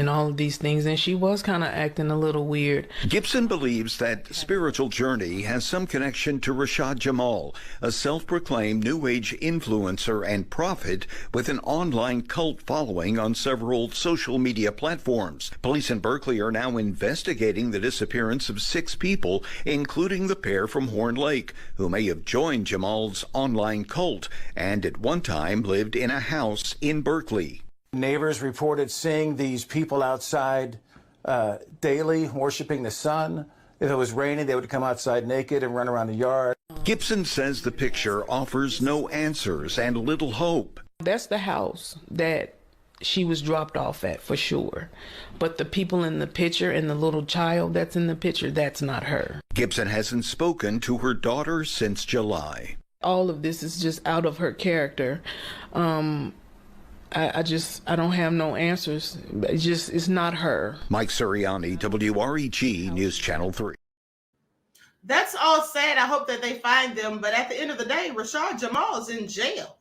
all of these things. And she was kind of acting a little weird. Gibson believes that spiritual journey has some connection to Rashad Jamal, a self-proclaimed New Age influencer and prophet with an online cult following on several social media platforms. Police in Berkeley are now investigating the disappearance of 6 people, including the pair from Horn Lake, who may have joined Jamal's online cult and at one time lived in a house in Berkeley. Neighbors reported seeing these people outside daily worshiping the sun. If it was raining, they would come outside naked and run around the yard. Gibson says the picture offers no answers and little hope. That's the house that she was dropped off at for sure. But the people in the picture and the little child that's in the picture, that's not her. Gibson hasn't spoken to her daughter since July. All of this is just out of her character. I don't have no answers. It's not her. Mike Suriani, WREG News Channel 3. That's all sad. I hope that they find them. But at the end of the day, Rashad Jamal is in jail.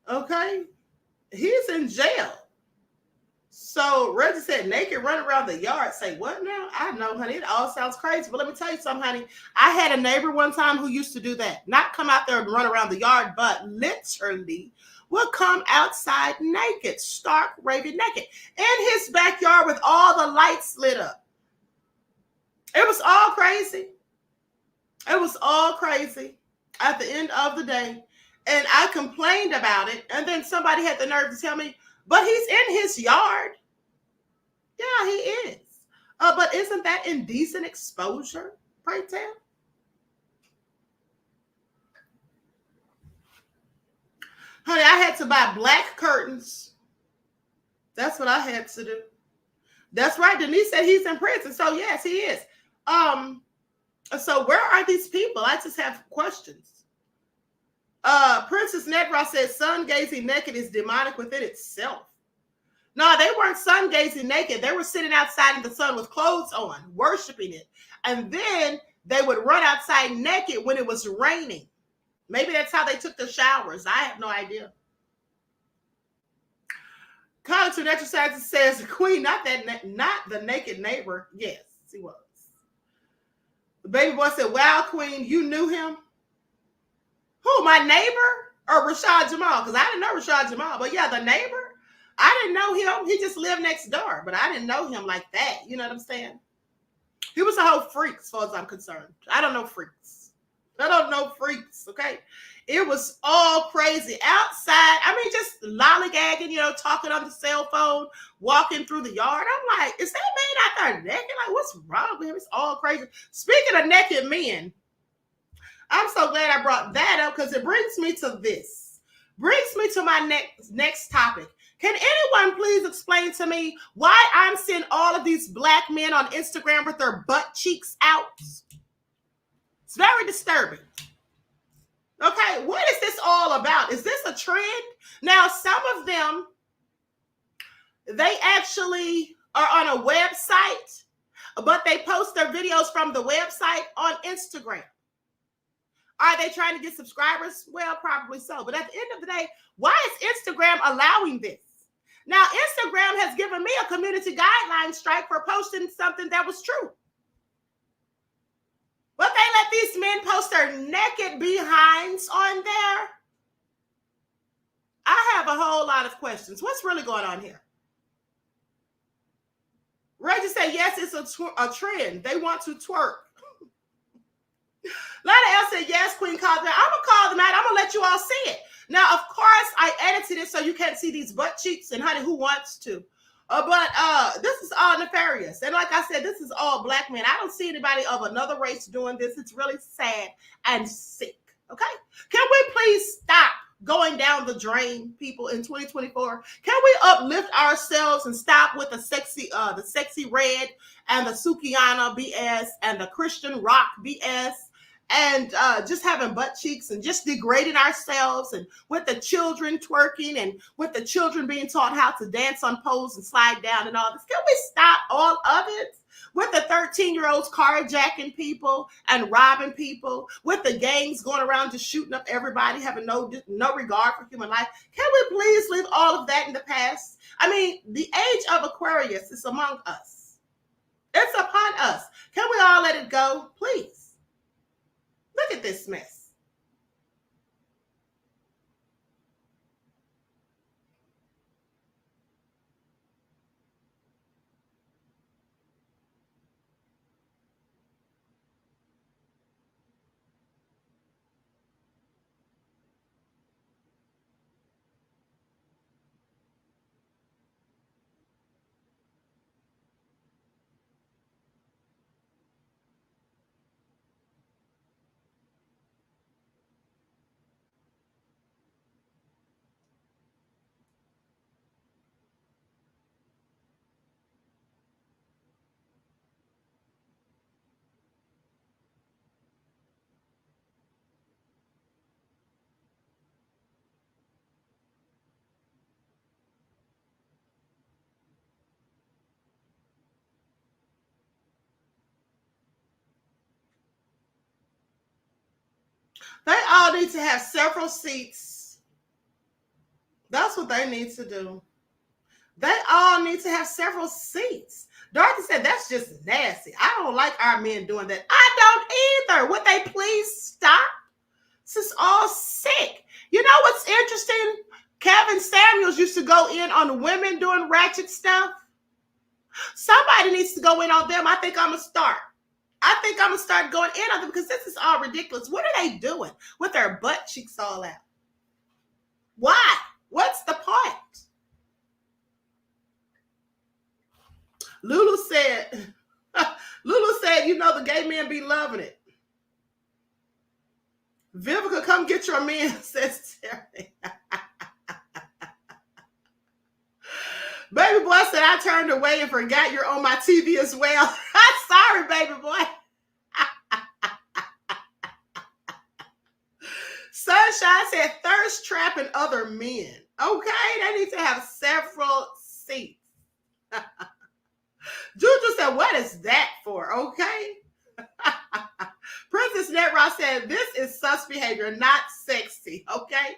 Okay? He's in jail. So Reggie said naked, run around the yard. Say what now? I know, honey. It all sounds crazy. But let me tell you something, honey. I had a neighbor one time who used to do that. Not come out there and run around the yard, but literally would come outside naked, stark, raving naked, in his backyard with all the lights lit up. It was all crazy. It was all crazy at the end of the day. And I complained about it. And then somebody had the nerve to tell me, but he's in his yard. Yeah, he is. But isn't that indecent exposure, pray tell? Honey, I had to buy black curtains. That's what I had to do. That's right. Denise said he's in prison. So yes, he is. So where are these people? I just have questions. Princess Nedra said sun gazing naked is demonic within itself. No, they weren't sun gazing naked. They were sitting outside in the sun with clothes on, worshiping it. And then they would run outside naked when it was raining. Maybe that's how they took their showers. I have no idea. College of Natural Sciences says the queen, not the naked neighbor. Yes, he was. The baby boy said, wow, queen, you knew him? Who, my neighbor or Rashad Jamal? Because I didn't know Rashad Jamal. But yeah, the neighbor, I didn't know him. He just lived next door, but I didn't know him like that. You know what I'm saying? He was a whole freak as far as I'm concerned. I don't know freaks. I don't know freaks, okay? It was all crazy outside. I mean, just lollygagging, you know, talking on the cell phone, walking through the yard. I'm like, is that man out there naked? Like, what's wrong with him? It's all crazy. Speaking of naked men, I'm so glad I brought that up because it brings me to this. Brings me to my next topic. Can anyone please explain to me why I'm seeing all of these black men on Instagram with their butt cheeks out? It's very disturbing. Okay, what is this all about? Is this a trend? Now, some of them, they actually are on a website, but they post their videos from the website on Instagram. Are they trying to get subscribers? Well, probably so. But at the end of the day, why is Instagram allowing this? Now, Instagram has given me a community guideline strike for posting something that was true. But they let these men post their naked behinds on there. I have a whole lot of questions. What's really going on here? Reggie said, yes, it's a trend. They want to twerk. Lana L said, yes, Queen called them out. I'm going to call them out. I'm going to let you all see it. Now, of course, I edited it so you can't see these butt cheeks, and honey, who wants to? But this is all nefarious. And like I said, this is all black men. I don't see anybody of another race doing this. It's really sad and sick. Okay? Can we please stop going down the drain, people, in 2024? Can we uplift ourselves and stop with the sexy red and the Sukiana BS and the Christian rock BS? And just having butt cheeks and just degrading ourselves, and with the children twerking and with the children being taught how to dance on poles and slide down and all this. Can we stop all of it? With the 13-year-olds carjacking people and robbing people, with the gangs going around just shooting up everybody, having no regard for human life. Can we please leave all of that in the past? I mean, the age of Aquarius is among us. It's upon us. Can we all let it go, please? Look at this mess. They all need to have several seats. That's what they need to do. They all need to have several seats. Dorothy said, that's just nasty. I don't like our men doing that. I don't either. Would they please stop? This is all sick. You know what's interesting? Kevin Samuels used to go in on women doing ratchet stuff. Somebody needs to go in on them. I think I'm going to start. I think I'm going to start going in on them because this is all ridiculous. What are they doing with their butt cheeks all out? Why? What's the point? Lulu said, you know, the gay men be loving it. Vivica, come get your man, says Terry. Baby boy said, I turned away and forgot you're on my TV as well. Sorry, baby boy. Sunshine said thirst trapping other men. Okay, they need to have several seats. Juju said, what is that for? Okay. Princess Netrock said, this is sus behavior, not sexy. Okay.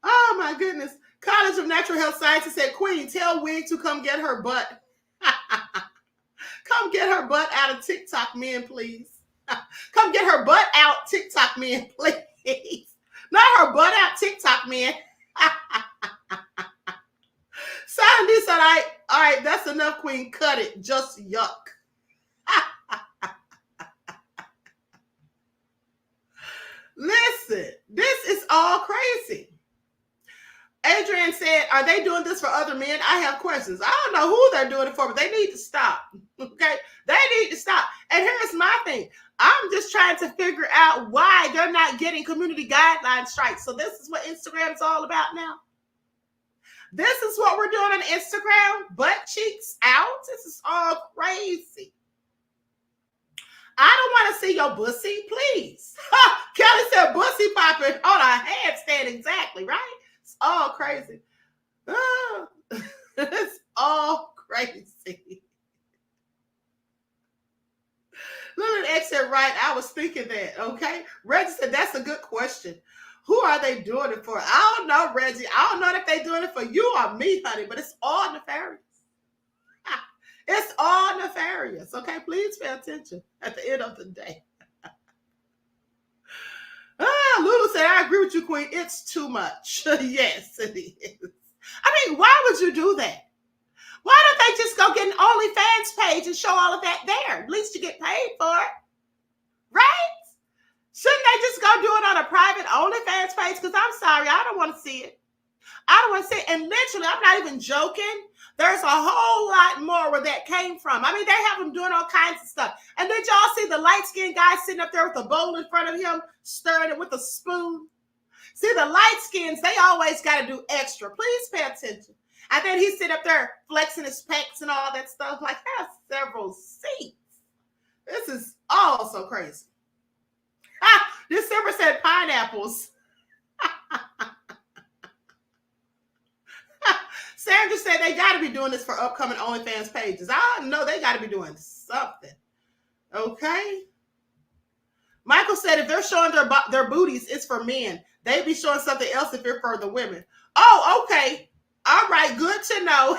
Oh my goodness. College of Natural Health Sciences said, Queen, tell Wig to come get her butt. Come get her butt out of TikTok men, please. Come get her butt out, TikTok men, please. Not her butt out, TikTok men. Sandy said, all right, that's enough, Queen. Cut it. Just yuck. Listen, this is all crazy. Adrian said, are they doing this for other men? I have questions. I don't know who they're doing it for, but they need to stop. Okay? They need to stop. And here's my thing. I'm just trying to figure out why they're not getting community guideline strikes. So this is what Instagram's all about now. This is what we're doing on Instagram. Butt cheeks out. This is all crazy. I don't want to see your bussy, please. Kelly said bussy popping on a handstand. Exactly, right? It's all crazy. It's all crazy. Lil Nas X said, right, I was thinking that, okay? Reggie said, that's a good question. Who are they doing it for? I don't know, Reggie. I don't know if they're doing it for you or me, honey, but it's all nefarious. It's all nefarious, okay? Please pay attention at the end of the day. Lulu said, I agree with you, Queen. It's too much. Yes, it is. I mean, why would you do that? Why don't they just go get an OnlyFans page and show all of that there? At least you get paid for it, right? Shouldn't they just go do it on a private OnlyFans page? Because I'm sorry, I don't want to see it. I don't want to see it. And literally, I'm not even joking. There's a whole lot more where that came from. I mean, they have him doing all kinds of stuff. And did y'all see the light-skinned guy sitting up there with a bowl in front of him, stirring it with a spoon? See, the light-skins, they always got to do extra. Please pay attention. And then he's sitting up there flexing his pecs and all that stuff. Like, have several seats. This is all so crazy. December said pineapples. Sandra said they got to be doing this for upcoming OnlyFans pages. I know they got to be doing something. Okay. Michael said if they're showing their booties, it's for men. They be showing something else if it's for the women. Oh, okay. All right. Good to know.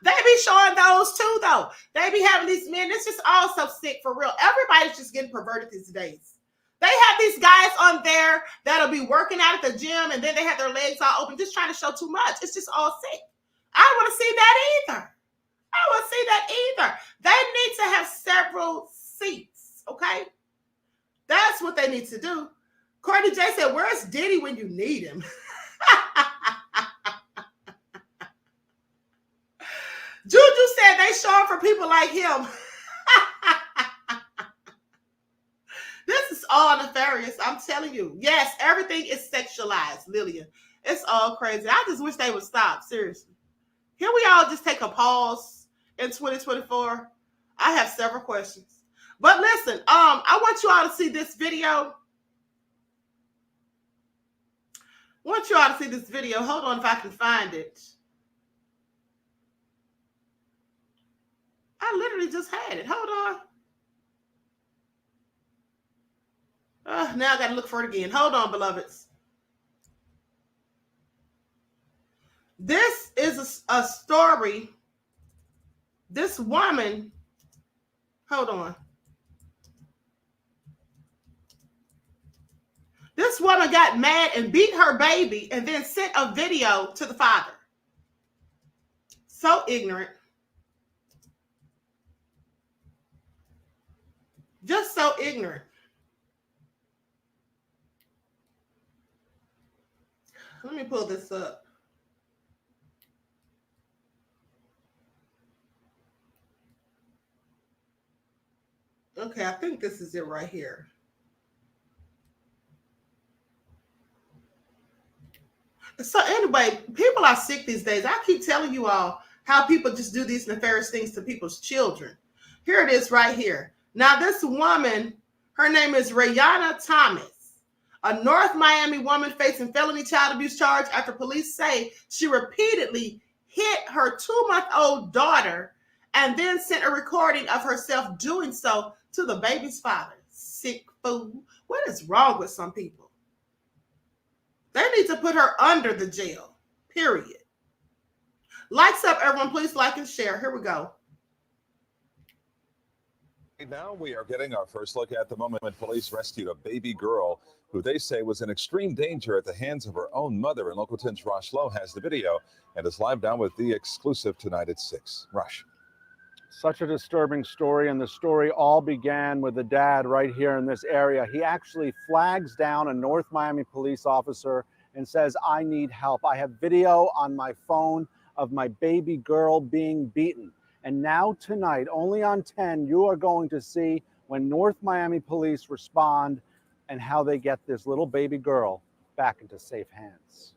They be showing those too, though. They be having these men. It's just all so sick for real. Everybody's just getting perverted these days. They have these guys on there that'll be working out at the gym and then they have their legs all open, just trying to show too much. It's just all sick. I don't want to see that either. I don't want to see that either. They need to have several seats, okay? That's what they need to do. Courtney J said, where's Diddy when you need him? Juju said they show him for people like him. This is all nefarious. I'm telling you. Yes, everything is sexualized, Lillian. It's all crazy. I just wish they would stop. Seriously. Can we all just take a pause in 2024? I have several questions. But listen, I want you all to see this video. Hold on if I can find it. I literally just had it. Hold on. Now I got to look for it again. Hold on, beloveds. This is a story. This woman, hold on. This woman got mad and beat her baby and then sent a video to the father. So ignorant. Just so ignorant. Let me pull this up. Okay, I think this is it right here. So anyway, people are sick these days. I keep telling you all how people just do these nefarious things to people's children. Here it is right here. Now this woman, her name is Rayana Thomas. A North Miami woman facing felony child abuse charge after police say she repeatedly hit her 2-month-old daughter and then sent a recording of herself doing so to the baby's father. Sick fool. What is wrong with some people? They need to put her under the jail, period. Likes up, everyone. Please like and share. Here we go. Now we are getting our first look at the moment when police rescued a baby girl who they say was in extreme danger at the hands of her own mother. And Local 10's Rosh Lowe has the video and is live down with the exclusive tonight at 6. Rosh. Such a disturbing story, and the story all began with the dad right here in this area. He actually flags down a North Miami police officer and says, "I need help. I have video on my phone of my baby girl being beaten." And now tonight, only on 10, you are going to see when North Miami police respond and how they get this little baby girl back into safe hands.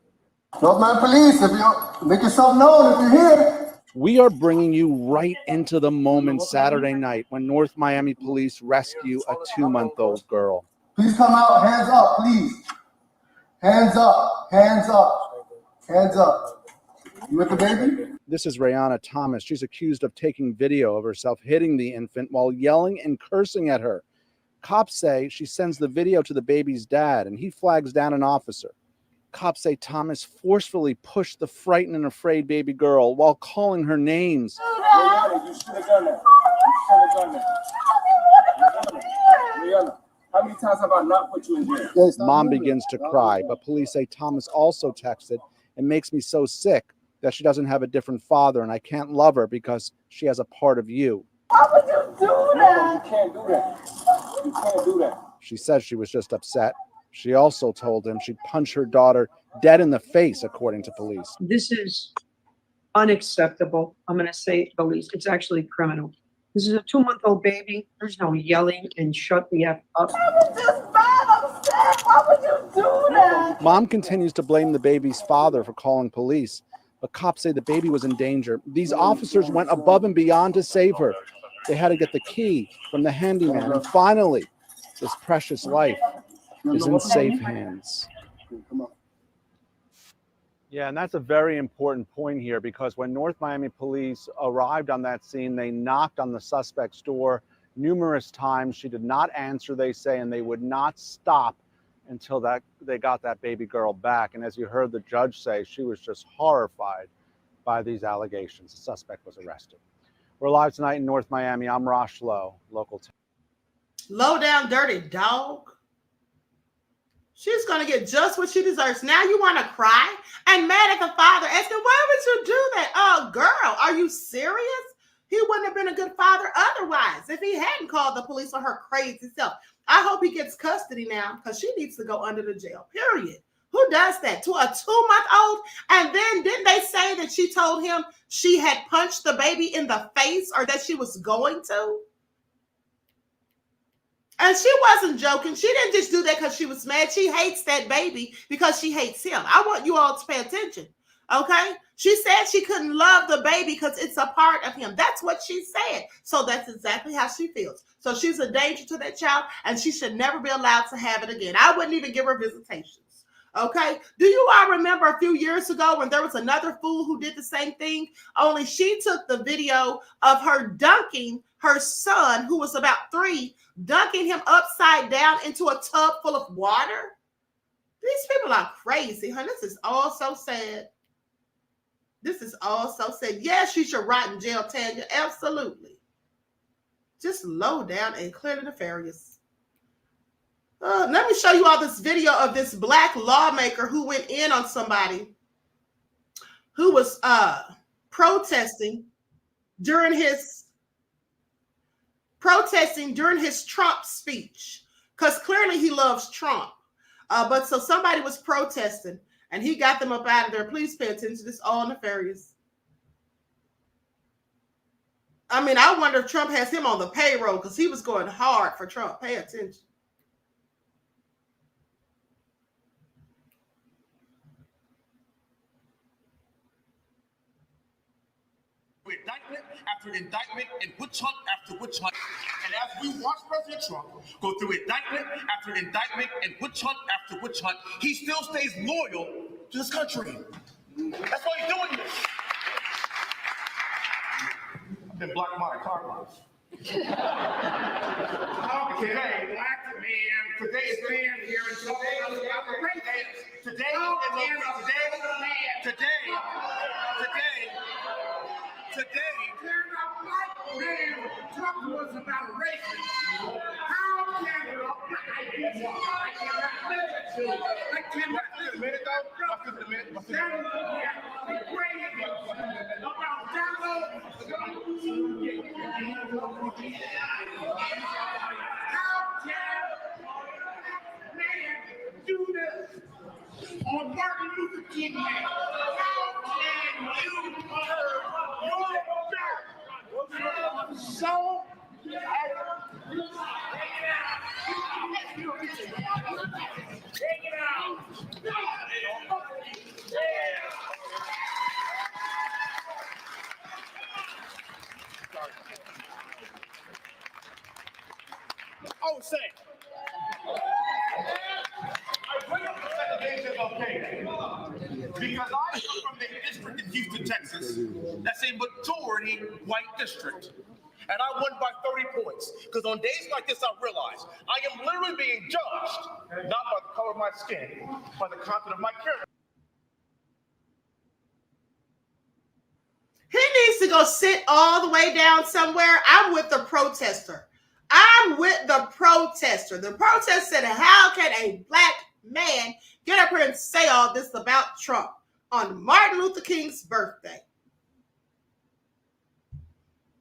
North Miami police, if you make yourself known if you're here. We are bringing you right into the moment Saturday night when North Miami police rescue a 2-month-old girl. Please come out, hands up, please. Hands up, hands up, hands up. You with the baby? This is Rayanna Thomas. She's accused of taking video of herself hitting the infant while yelling and cursing at her. Cops say she sends the video to the baby's dad, and he flags down an officer. Cops say Thomas forcefully pushed the frightened and afraid baby girl while calling her names. You should have done that. You should have done that. Rihanna, how many times have I not put you in jail? Mom begins to cry, but police say Thomas also texted, "It makes me so sick that she doesn't have a different father, and I can't love her because she has a part of you." How would you do that? You can't do that. You can't do that. She says she was just upset. She also told him she'd punch her daughter dead in the face, according to police. This is unacceptable. I'm going to say the least. It's actually criminal. This is a 2-month-old baby. There's no yelling and shut the F up. I was just mad. I'm sad. Why would you do that? Mom continues to blame the baby's father for calling police, but cops say the baby was in danger. These officers went above and beyond to save her. They had to get the key from the handyman, and finally, this precious life is in safe hands. Yeah, and that's a very important point here, because when North Miami police arrived on that scene, they knocked on the suspect's door numerous times. She did not answer, they say, and they would not stop until they got that baby girl back. And as you heard the judge say, she was just horrified by these allegations. The suspect was arrested. We're live tonight in North Miami. I'm Rosh Lowe, Local 10. Low down, dirty dog. She's going to get just what she deserves. Now you want to cry and mad at the father, asking, why would you do that? Oh, girl, are you serious? He wouldn't have been a good father otherwise if he hadn't called the police on her crazy self. I hope he gets custody now, because she needs to go under the jail, period. Who does that to a 2-month-old? And then didn't they say that she told him she had punched the baby in the face, or that she was going to? And she wasn't joking. She didn't just do that because she was mad. She hates that baby because she hates him. I want you all to pay attention, okay? She said she couldn't love the baby because it's a part of him. That's what she said. So that's exactly how she feels. So she's a danger to that child, and she should never be allowed to have it again. I wouldn't even give her visitations, okay? Do you all remember a few years ago when there was another fool who did the same thing? Only she took the video of her dunking her son, who was about 3, dunking him upside down into a tub full of water. These people are crazy, huh? This is all so sad. This is all so sad. Yes, she should rot in jail, Tanya. Absolutely. Just low down and clearly nefarious. Let me show you all this video of this black lawmaker who went in on somebody who was protesting during his Trump speech, because clearly he loves Trump. But so somebody was protesting and he got them up out of there. Please pay attention. This is all nefarious. I mean, I wonder if Trump has him on the payroll, because he was going hard for Trump. Pay attention. Indictment after indictment and witch hunt after witch hunt. And as we watch President Trump go through indictment after indictment and witch hunt after witch hunt, he still stays loyal to this country. That's why he's doing this. I've been black my entire life. Today, black man, today's man here and today is about the great today talk to us about racism. How can do this on Martin Luther King Day? How can you hurt your back? So take it out. Oh, say. I bring up the segregation of Kenya because I come from the district in Houston, Texas. That's a majority white district. And I won by 30 points. Because on days like this, I realize I am literally being judged, not by the color of my skin, by the content of my character. He needs to go sit all the way down somewhere. I'm with the protester. I'm with the protester. The protester said, how can a black man get up here and say all this about Trump on Martin Luther King's birthday?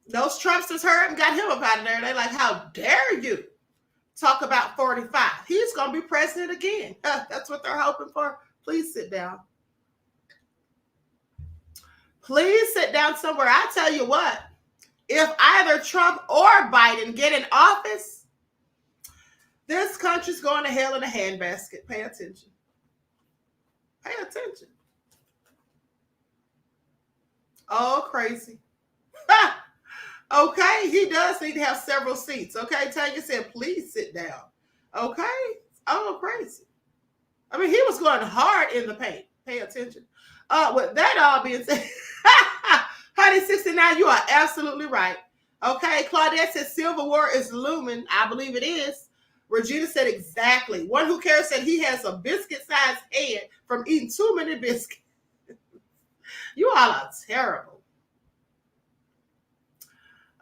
Those Trumpsters heard and got him up out of there. They're like, how dare you talk about 45? He's going to be president again. That's what they're hoping for. Please sit down. Please sit down somewhere. I tell you what, if either Trump or Biden get in office, this country's going to hell in a handbasket. Pay attention. Pay attention. Oh, crazy. Okay, he does need to have several seats. Okay, Tanya said, please sit down. Okay, oh, crazy. I mean, he was going hard in the paint. Pay attention. With that all being said, Honey 69, you are absolutely right. Okay, Claudette said Civil War is looming. I believe it is. Regina said exactly. One Who Cares said he has a biscuit-sized head from eating too many biscuits. You all are terrible.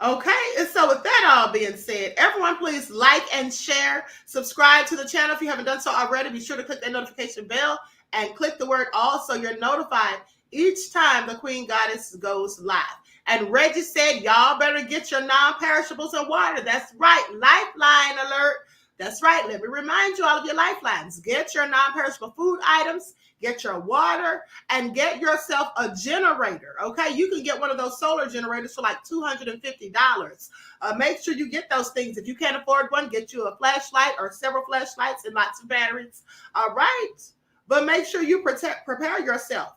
Okay, and so with that all being said, everyone please like and share. Subscribe to the channel if you haven't done so already. Be sure to click that notification bell and click the word all so you're notified each time the Queen Goddess goes live. And Reggie said, y'all better get your non-perishables and water. That's right. Lifeline alert. That's right. Let me remind you all of your lifelines. Get your non-perishable food items, get your water, and get yourself a generator. Okay, you can get one of those solar generators for like $250. Make sure you get those things. If you can't afford one, get you a flashlight or several flashlights and lots of batteries. All right, but make sure you prepare yourself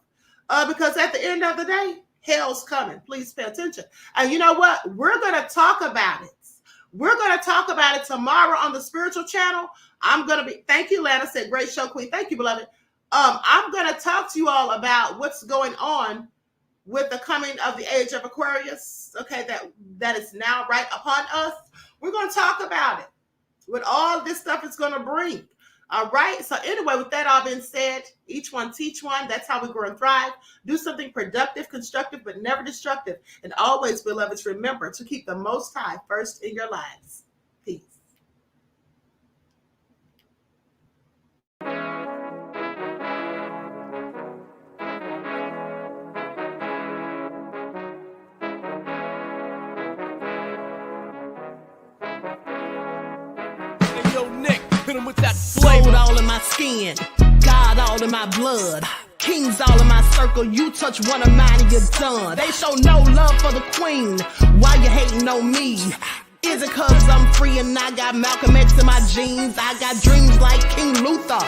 because at the end of the day, hell's coming. Please pay attention. And you know what? We're going to talk about it. We're going to talk about it tomorrow on the spiritual channel. Thank you, Lana said, great show, Queen. Thank you, beloved. I'm going to talk to you all about what's going on with the coming of the age of Aquarius. Okay, that is now right upon us. We're going to talk about it. What all this stuff is going to bring. All right. So anyway, with that all being said, each one teach one. That's how we grow and thrive. Do something productive, constructive, but never destructive. And always, beloveds, remember to keep the Most High first in your lives. Peace. Hit 'em with that gold all in my skin, God all in my blood, kings all in my circle. You touch one of mine and you're done. They show no love for the queen. Why you hating on me? Is it cause I'm free and I got Malcolm X in my jeans? I got dreams like King Luther.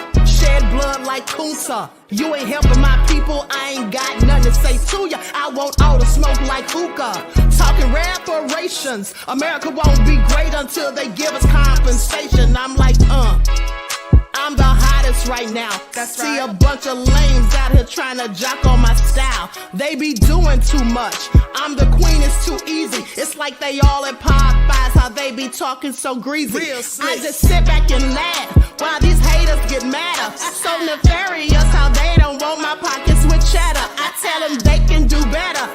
shed blood like Kunta. You ain't helping my people, I ain't got nothing to say to ya. I want all the smoke like hookah. Talking reparations, America won't be great until they give us compensation. I'm like, I'm the hottest right now. See a bunch of lames out here trying to jock on my style. They be doing too much. I'm the queen, it's too easy. It's like they all at Popeyes, how they be talking so greasy. I just sit back and laugh while these haters get madder. So nefarious how they don't want my pockets with cheddar. I tell them they can do better.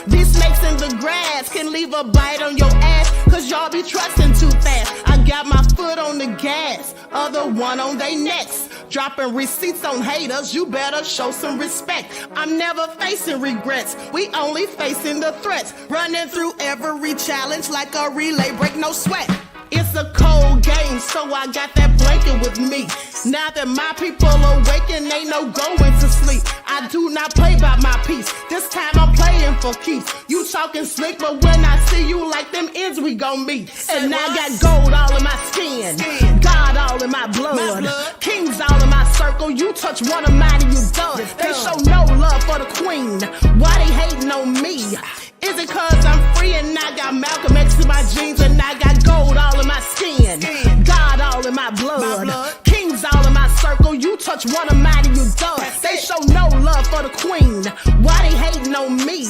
These snakes in the grass can leave a bite on your ass, cause y'all be trusting too fast. I got my foot on the gas, other one on they necks. Dropping receipts on haters, you better show some respect. I'm never facing regrets, we only facing the threats. Running through every challenge like a relay, break no sweat. It's a cold game, so I got that blanket with me. Now that my people awaken, ain't no going to sleep. I do not play by my piece, this time I'm playing for keeps. You talking slick, but when I see you like them ends, we gon' meet. And I got gold all in my skin, God all in my blood, kings all in my circle. You touch one of mine and you done. They show no love for the queen, why they hating on me? Is it cause I'm free and I got Malcolm X in my jeans and I got gold all in my skin, God all in my blood, kings all in my circle. You touch one of mine and you done. They show no love for the queen, why they hating on me?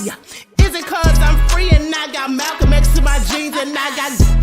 Is it cause I'm free and I got Malcolm X in my jeans and I got